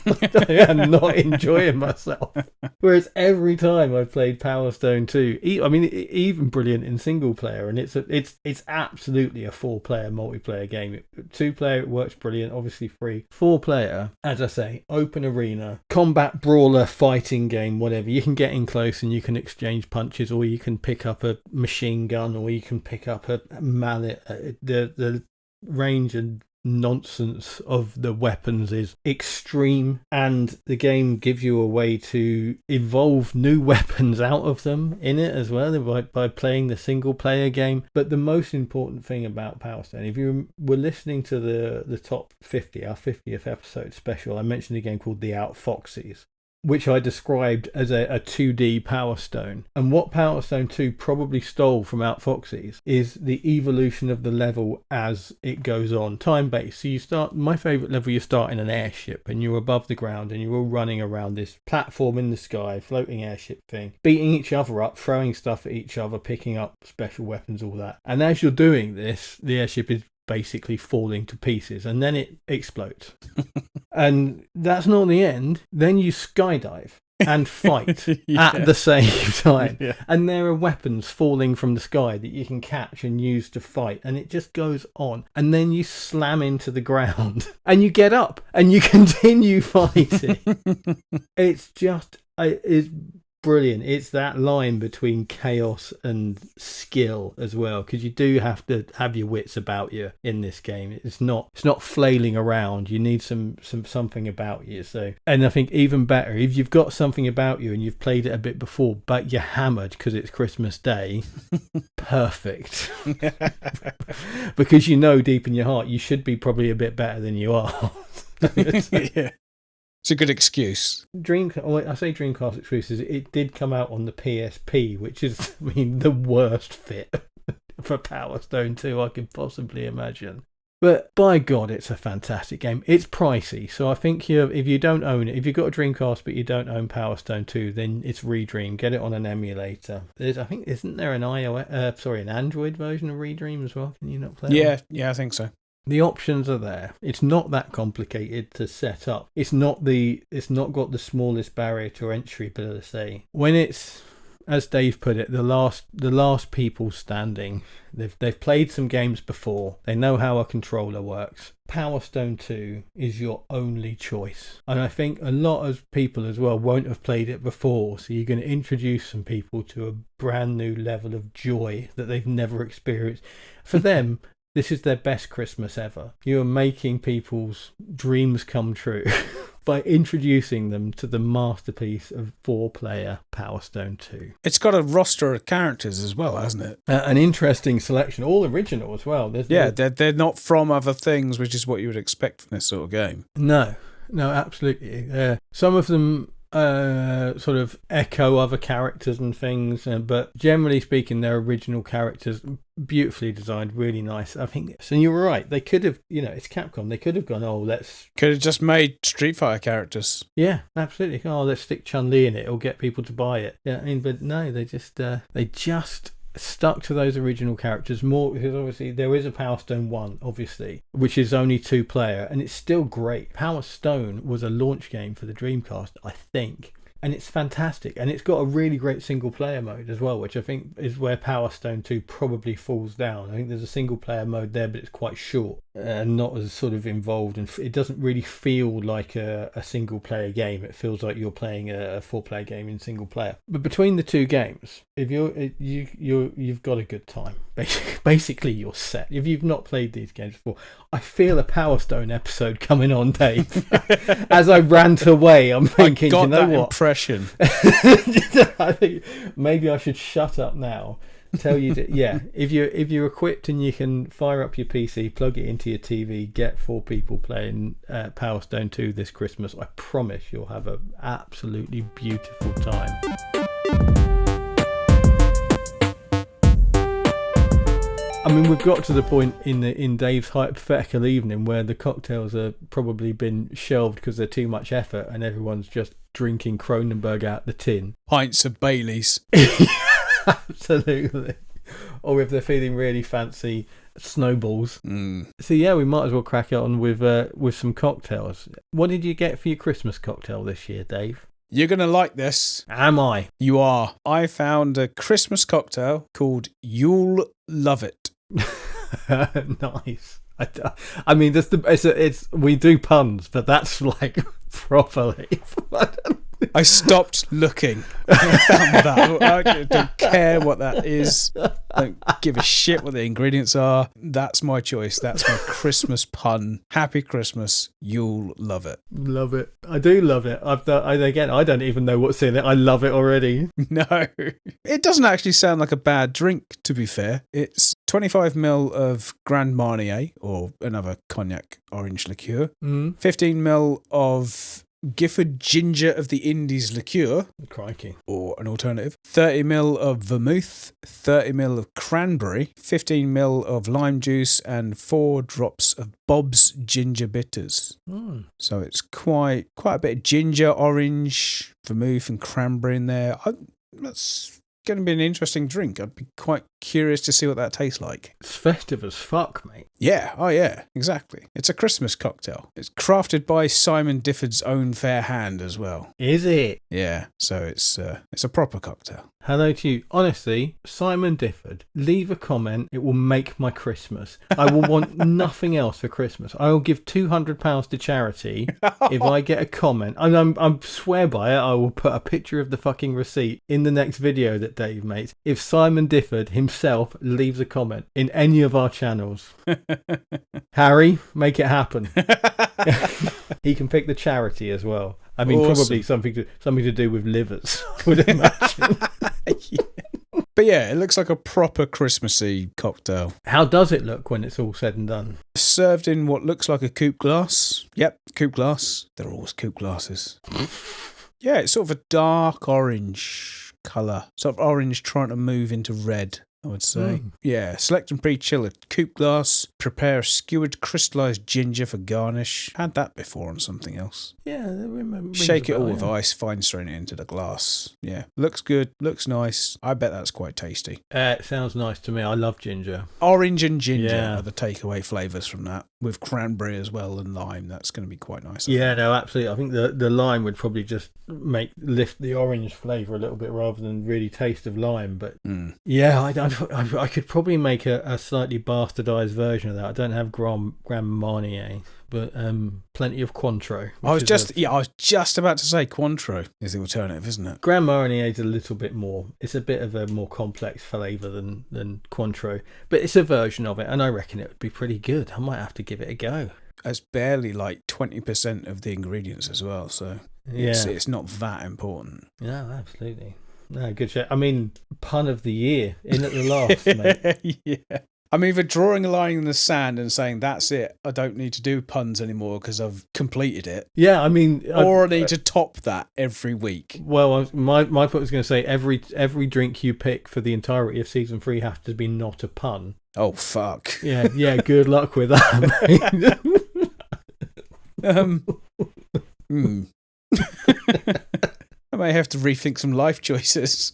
I am not enjoying myself. Whereas every time I've played Power Stone 2, I mean, even brilliant in single player, and it's absolutely a 4-player multiplayer game. 2-player, it works brilliant, obviously free. 4-player, as I say, open arena, combat brawler, fighting game, whatever. You can get in close and you can exchange punches, or you can pick up a machine gun, or you can pick up a mallet. The range and nonsense of the weapons is extreme, and the game gives you a way to evolve new weapons out of them in it as well by playing the single player game. But the most important thing about Power Stone, if you were listening to the top 50, our 50th episode special, I mentioned a game called The Outfoxes, which I described as a 2D Power Stone. And what Power Stone 2 probably stole from Outfoxes is the evolution of the level as it goes on, time-based. So you start, my favourite level, you start in an airship and you're above the ground and you're all running around this platform in the sky, floating airship thing, beating each other up, throwing stuff at each other, picking up special weapons, all that. And as you're doing this, the airship is basically falling to pieces, and then it explodes. And that's not the end. Then you skydive and fight at the same time. Yeah. And there are weapons falling from the sky that you can catch and use to fight, and it just goes on. And then you slam into the ground and you get up and you continue fighting. It's just brilliant. It's that line between chaos and skill as well, because you do have to have your wits about you in this game. It's not flailing around. You need something about you. So, and I think even better if you've got something about you and you've played it a bit before, but you're hammered because it's Christmas Day. Perfect. Because you know deep in your heart you should be probably a bit better than you are. Yeah. It's a good excuse. I say Dreamcast exclusives. It did come out on the PSP, which is, I mean, the worst fit for Power Stone 2 I could possibly imagine. But by God, it's a fantastic game. It's pricey, so I think if you don't own it, if you've got a Dreamcast but you don't own Power Stone 2, then it's Redream. Get it on an emulator. I think, isn't there an an Android version of Redream as well? Can you not play it? Yeah, I think so. The options are there. It's not that complicated to set up. It's not got the smallest barrier to entry, but as I say, when it's, as Dave put it, the last people standing. They've played some games before. They know how a controller works. Power Stone 2 is your only choice. And I think a lot of people as well won't have played it before, so you're going to introduce some people to a brand new level of joy that they've never experienced. For them, this is their best Christmas ever. You are making people's dreams come true by introducing them to the masterpiece of 4-player Power Stone 2. It's got a roster of characters as well, hasn't it? An interesting selection, all original as well. They're not from other things, which is what you would expect from this sort of game. No, absolutely. Some of them sort of echo other characters and things, but generally speaking, they're original characters, beautifully designed, really nice. I think so. You were right. They could have, it's Capcom. They could have gone, could have just made Street Fighter characters. Yeah, absolutely. Let's stick Chun-Li in it. It'll get people to buy it. Yeah, but no, they just stuck to those original characters more, because obviously there is a Power Stone 1, obviously, which is only 2-player, and it's still great. Power Stone was a launch game for the Dreamcast, I think, and it's fantastic, and it's got a really great single player mode as well, which I think is where Power Stone 2 probably falls down. I think there's a single player mode there, but it's quite short and not as sort of involved, and it doesn't really feel like a single player game. It feels like you're playing a 4-player game in single player. But between the two games, if you've got a good time. Basically, you're set. If you've not played these games before, I feel a Power Stone episode coming on, Dave. As I rant away, I'm thinking, I got you know that what? Impression. I think maybe I should shut up now. Tell you to, if you're equipped and you can fire up your PC, plug it into your TV, get 4 people playing Power Stone 2 this Christmas, I promise you'll have an absolutely beautiful time. I mean, we've got to the point in Dave's hypothetical evening where the cocktails are probably been shelved because they're too much effort, and everyone's just drinking Kronenberg out the tin. Pints of Baileys. Absolutely. Or if they're feeling really fancy, snowballs. So yeah, we might as well crack on with some cocktails. What did you get for your Christmas cocktail this year, Dave? You're going to like this. Am I? You are. I found a Christmas cocktail called You'll Love It. Nice. I mean, we do puns, but that's like properly. I stopped looking. I found that. I don't care what that is. I don't give a shit what the ingredients are. That's my choice. That's my Christmas pun. Happy Christmas. You'll love it. Love it. I do love it. I don't even know what's in it. I love it already. No. It doesn't actually sound like a bad drink, to be fair. It's 25ml of Grand Marnier, or another cognac orange liqueur. 15ml of Gifford Ginger of the Indies liqueur. Crikey. Or an alternative. 30ml of vermouth, 30ml of cranberry, 15ml of lime juice, and 4 drops of Bob's ginger bitters. So it's quite a bit of ginger, orange, vermouth and cranberry in there. That's going to be an interesting drink. I'd be quite curious to see what that tastes like. It's festive as fuck, mate. Yeah, oh yeah, exactly. It's a Christmas cocktail. It's crafted by Simon Difford's own fair hand as well. Is it? Yeah, so it's a proper cocktail. Hello to you. Honestly, Simon Difford, leave a comment. It will make my Christmas. I will want nothing else for Christmas. I will give £200 to charity if I get a comment. And I swear by it, I will put a picture of the fucking receipt in the next video that Dave makes. If Simon Difford himself leaves a comment in any of our channels. Harry, make it happen. He can pick the charity as well. I mean, awesome. Probably something to do with livers, I would imagine. Yeah. But yeah, it looks like a proper Christmassy cocktail. How does it look when it's all said and done? Served in what looks like a coupe glass. Yep, coupe glass. They're always coupe glasses. Yeah, it's sort of a dark orange colour. Sort of orange trying to move into red, I would say. Yeah, select and pre-chill a coupe glass. Prepare a skewered crystallised ginger for garnish. Had that before on something else. Yeah, I remember. Shake it all with ice, fine strain it into the glass. Yeah, looks good, looks nice. I bet that's quite tasty. It sounds nice to me. I love ginger. Orange and ginger are the takeaway flavours from that, with cranberry as well and lime. That's going to be quite nice. Yeah, no, absolutely. I think the lime would probably just lift the orange flavour a little bit rather than really taste of lime. But yeah, I could probably make a slightly bastardised version of that. I don't have Grand Marnier, but plenty of Cointreau. I was just about to say Cointreau is the alternative, isn't it? Grand Marnier is a little bit more. It's a bit of a more complex flavour than Cointreau, but it's a version of it, and I reckon it would be pretty good. I might have to give it a go. It's barely like 20% of the ingredients as well, so it's not that important. No, absolutely. No, good shit. I mean, pun of the year in at the last, mate. Yeah. I'm either drawing a line in the sand and saying, that's it, I don't need to do puns anymore because I've completed it. Yeah, I mean... Or I need to top that every week. Well, my point was going to say, every drink you pick for the entirety of Season 3 has to be not a pun. Oh, fuck. Yeah, good luck with that, mate. I may have to rethink some life choices.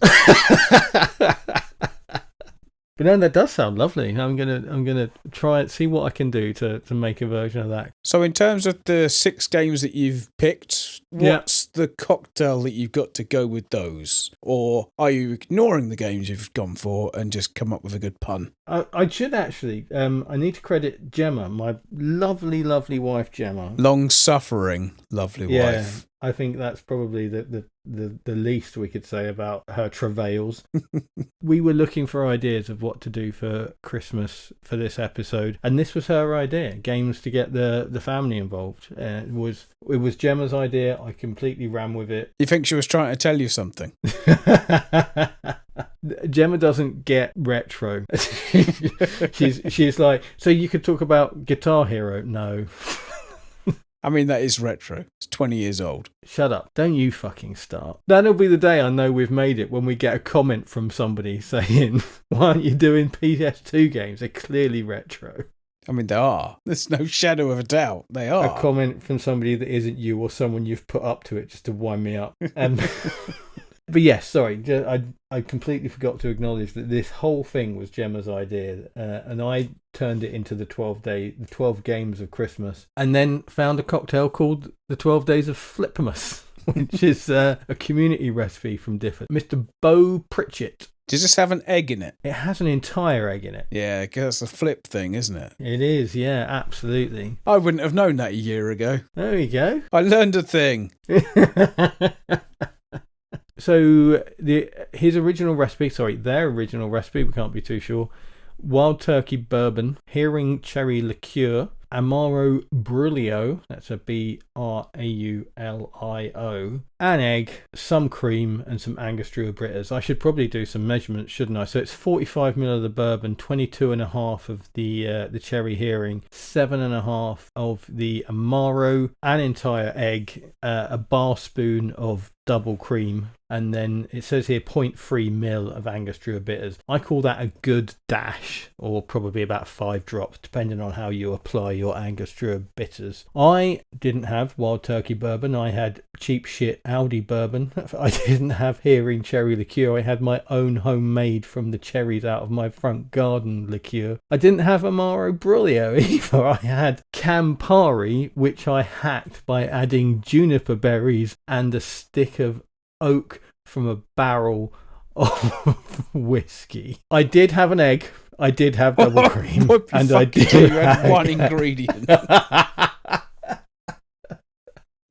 But no, that does sound lovely. I'm gonna try it, see what I can do to make a version of that. So in terms of the 6 games that you've picked, what's the cocktail that you've got to go with those? Or are you ignoring the games you've gone for and just come up with a good pun? I should actually. I need to credit Gemma, my lovely, lovely wife, Gemma. Long-suffering, lovely wife. I think that's probably the least we could say about her travails. We were looking for ideas of what to do for Christmas for this episode, and this was her idea: games to get the family involved. It was Gemma's idea. I completely ran with it. You think she was trying to tell you something? Gemma doesn't get retro. she's like, so you could talk about Guitar Hero? No. I mean, that is retro. It's 20 years old. Shut up. Don't you fucking start. That'll be the day I know we've made it, when we get a comment from somebody saying, why aren't you doing PS2 games? They're clearly retro. I mean, they are. There's no shadow of a doubt. They are. A comment from somebody that isn't you or someone you've put up to it just to wind me up. But yes, sorry, I completely forgot to acknowledge that this whole thing was Gemma's idea, and I turned it into the 12 games of Christmas, and then found a cocktail called the 12 Days of Flipmas, which is a community recipe from Difford. Mr. Bo Pritchett. Does this have an egg in it? It has an entire egg in it. Yeah, because it's a flip thing, isn't it? It is, yeah, absolutely. I wouldn't have known that a year ago. There we go. I learned a thing. So their original recipe, we can't be too sure: wild turkey bourbon, herring cherry liqueur, Amaro Brulio, that's a Braulio, an egg, some cream, and some Angostura bitters. I should probably do some measurements, shouldn't I? So it's 45 ml of the bourbon, 22.5 of the cherry herring, 7.5 of the Amaro, an entire egg, a bar spoon of double cream, and then it says here 0.3 mil of Angostura bitters. I call that a good dash, or probably about 5 drops, depending on how you apply your Angostura bitters. I didn't have wild turkey bourbon. I had cheap shit Aldi bourbon. I didn't have Hearing cherry liqueur. I had my own homemade from the cherries out of my front garden liqueur. I didn't have Amaro Brulio either. I had Campari, which I hacked by adding juniper berries and a stick of oak from a barrel of whiskey. I did have an egg. I did have double cream. And I did have one ingredient.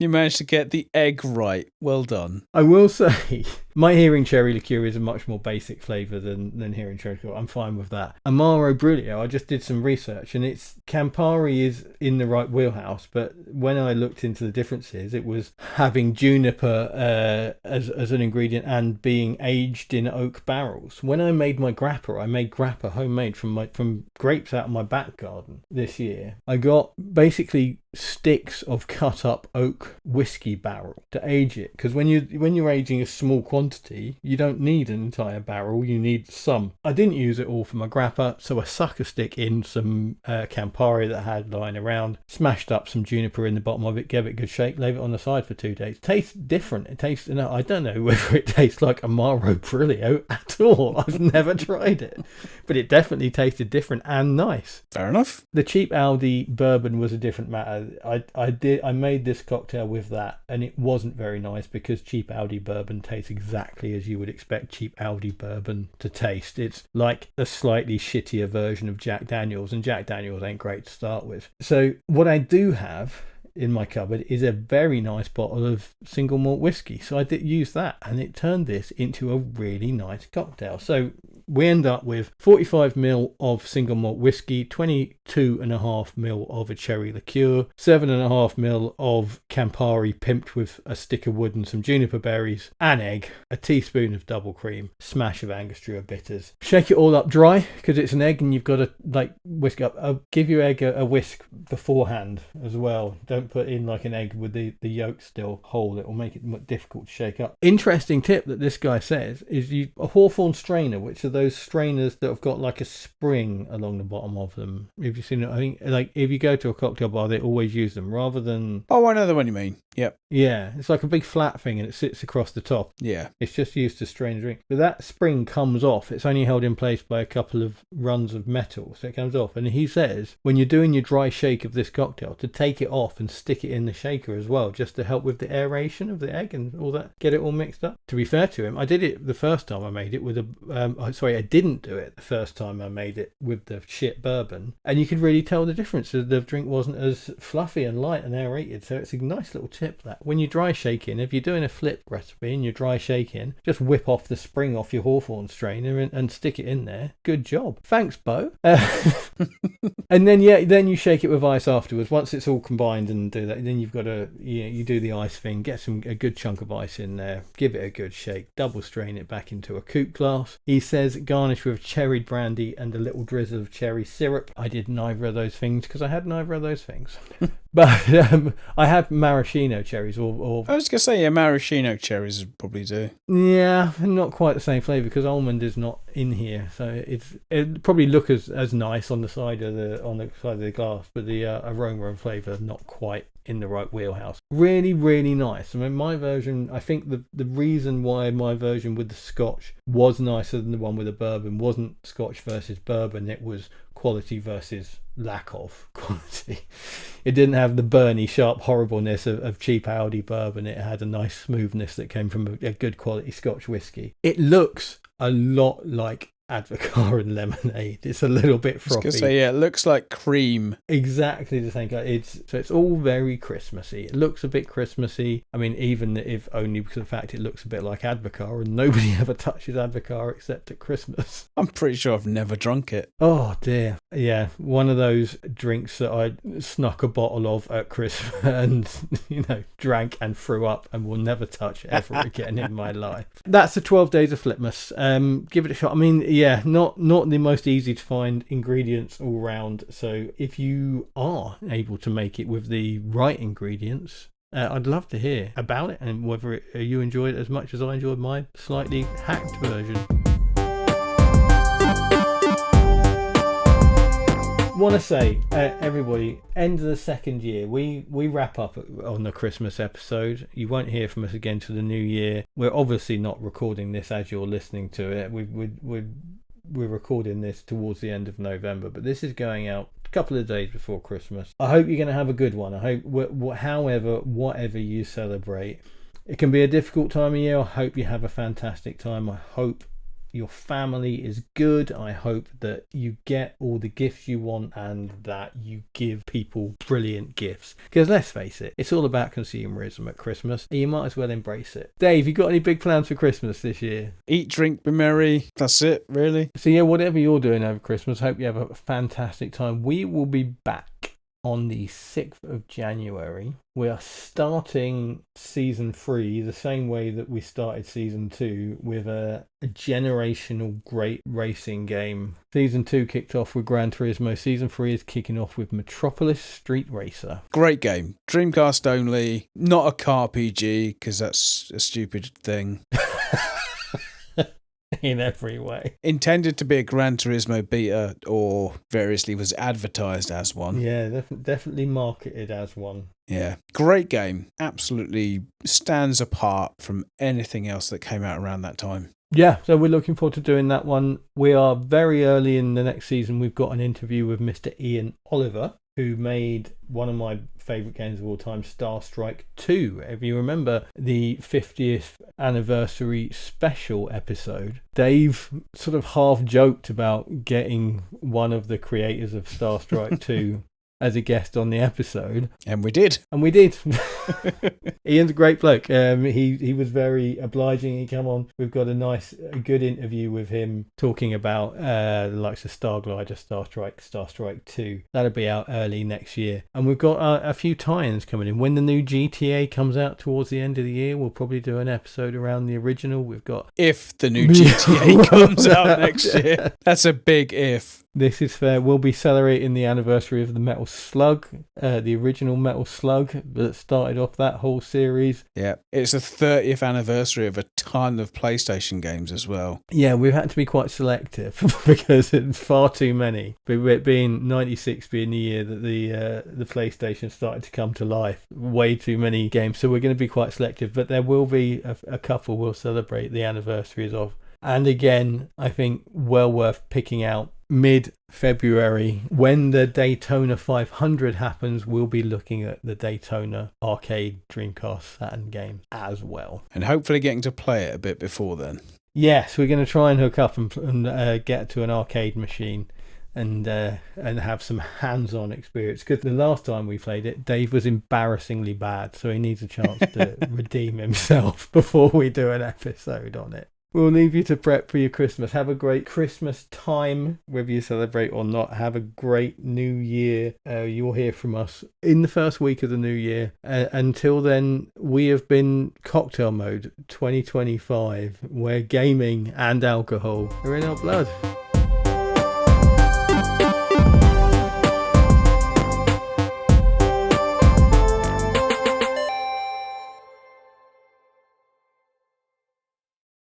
You managed to get the egg right. Well done. I will say, my Hearing cherry liqueur is a much more basic flavour than Hearing cherry liqueur. I'm fine with that. Amaro Brulio, I just did some research, and it's Campari is in the right wheelhouse, but when I looked into the differences, it was having juniper as an ingredient and being aged in oak barrels. When I made my grappa, I made grappa homemade from grapes out of my back garden this year. I got basically sticks of cut up oak whiskey barrel to age it, because when you're aging a small quantity, you don't need an entire barrel, you need some. I didn't use it all for my grappa, so I suck a stick in some Campari that I had lying around, smashed up some juniper in the bottom of it, gave it a good shake, leave it on the side for 2 days. Tastes different. It tastes, I don't know whether it tastes like Amaro Brulio at all. I've never tried it, but it definitely tasted different and nice. Fair enough. The cheap Aldi bourbon was a different matter. I made this cocktail with that, and it wasn't very nice because cheap Aldi bourbon tastes exactly as you would expect cheap Aldi bourbon to taste. It's like a slightly shittier version of Jack Daniels, and Jack Daniels ain't great to start with. So what I do have in my cupboard is a very nice bottle of single malt whiskey. So I did use that, and it turned this into a really nice cocktail. So we end up with 45 ml of single malt whiskey, 22.5 ml of a cherry liqueur, 7.5 ml of Campari pimped with a stick of wood and some juniper berries, an egg, a teaspoon of double cream, smash of Angostura bitters. Shake it all up dry because it's an egg and you've got to whisk up. I'll give your egg a whisk beforehand as well. Don't put in like an egg with the yolk still whole. It will make it difficult to shake up. Interesting tip that this guy says is a Hawthorne strainer, which are those strainers that have got like a spring along the bottom of them. Have you seen it? I think like if you go to a cocktail bar, they always use them rather than... Oh, I know the one you mean. Yep. Yeah, it's like a big flat thing and it sits across the top. Yeah. It's just used to strain a drink. But that spring comes off. It's only held in place by a couple of runs of metal, so it comes off. And he says when you're doing your dry shake of this cocktail, to take it off and stick it in the shaker as well, just to help with the aeration of the egg and all that, get it all mixed up. To be fair to him, I did it the first time I made it with I didn't do it the first time I made it with the shit bourbon, and you could really tell the difference. The drink wasn't as fluffy and light and aerated, so it's a nice little tip that when you're dry shaking, if you're doing a flip recipe and you're dry shaking, just whip off the spring off your Hawthorne strainer and stick it in there. Good job. Thanks, Bo. And then you shake it with ice afterwards. Once it's all combined and do that, then you've got to you do the ice thing, get a good chunk of ice in there, give it a good shake, double strain it back into a coupe glass. He says garnish with cherry brandy and a little drizzle of cherry syrup. I did neither of those things because I had neither of those things. But I had maraschino cherries or I was going to say, yeah, maraschino cherries would probably do. Yeah, not quite the same flavour because almond is not in here, so it probably look as nice on the side of the glass, but the aroma and flavour not quite in the right wheelhouse. Really, really nice. I mean, my version, I think the reason why my version with the Scotch was nicer than the one with the bourbon wasn't Scotch versus bourbon, it was quality versus lack of quality. It didn't have the burny, sharp horribleness of cheap Aldi bourbon. It had a nice smoothness that came from a good quality Scotch whiskey. It looks a lot like Advocaat and lemonade. It's a little bit frothy. I was going to say, yeah, it looks like cream. Exactly the same. It's all very Christmassy. It looks a bit Christmassy. I mean, even if only because of the fact it looks a bit like Advocaat, and nobody ever touches Advocaat except at Christmas. I'm pretty sure I've never drunk it. Oh dear. Yeah, one of those drinks that I snuck a bottle of at Christmas and drank and threw up and will never touch ever again in my life. That's the 12 Days of Flipmas. Give it a shot. I mean, yeah, not the most easy to find ingredients all round. So if you are able to make it with the right ingredients, I'd love to hear about it and whether you enjoyed it as much as I enjoyed my slightly hacked version. Want to say, everybody, end of the second year, we wrap up on the Christmas episode. You won't hear from us again till the new year. We're obviously not recording this as you're listening to it. We're recording this towards the end of November, but this is going out a couple of days before Christmas. I hope you're going to have a good one. I hope, whatever you celebrate, it can be a difficult time of year. I hope you have a fantastic time. I hope your family is good. I hope that you get all the gifts you want and that you give people brilliant gifts. Because let's face it, it's all about consumerism at Christmas. And you might as well embrace it. Dave, you got any big plans for Christmas this year? Eat, drink, be merry. That's it, really. So yeah, whatever you're doing over Christmas, hope you have a fantastic time. We will be back on the 6th of January. We are starting season 3 the same way that we started season 2, with a generational great racing game. Season 2 kicked off with Gran Turismo. Season 3 is kicking off with Metropolis Street Racer. Great game. Dreamcast only. Not a car PG, because that's a stupid thing. In every way. Intended to be a Gran Turismo beta, or variously was advertised as one. Yeah, definitely marketed as one. Yeah, great game. Absolutely stands apart from anything else that came out around that time. Yeah, so we're looking forward to doing that one. We are very early in the next season. We've got an interview with Mr. Ian Oliver, who made one of my favourite games of all time, Star Strike 2. If you remember the 50th anniversary special episode, Dave sort of half joked about getting one of the creators of Star Strike 2 as a guest on the episode. And we did. Ian's a great bloke. He was very obliging. He came on. We've got a good interview with him talking about the likes of Star Glider, Star Strike 2. That'll be out early next year. And we've got a few tie-ins coming in. When the new GTA comes out towards the end of the year, we'll probably do an episode around the original. We've got... If the new GTA comes out next year. That's a big if. This is fair. We'll be celebrating the anniversary of the Metal Slug, the original Metal Slug that started off that whole series. Yeah, it's the 30th anniversary of a ton of PlayStation games as well. Yeah, we've had to be quite selective because it's far too many. But it being 96 being the year that the PlayStation started to come to life, way too many games. So we're going to be quite selective. But there will be a couple we'll celebrate the anniversaries of. And again, I think well worth picking out. Mid-February, when the Daytona 500 happens, we'll be looking at the Daytona arcade Dreamcast Saturn game as well. And hopefully getting to play it a bit before then. Yes, we're going to try and hook up and get to an arcade machine and have some hands-on experience. Because the last time we played it, Dave was embarrassingly bad, so he needs a chance to redeem himself before we do an episode on it. We'll leave you to prep for your Christmas. Have a great Christmas time, whether you celebrate or not. Have a great new year. You'll hear from us in the first week of the new year. Until then, we have been Cocktail Mode 2025, where gaming and alcohol are in our blood.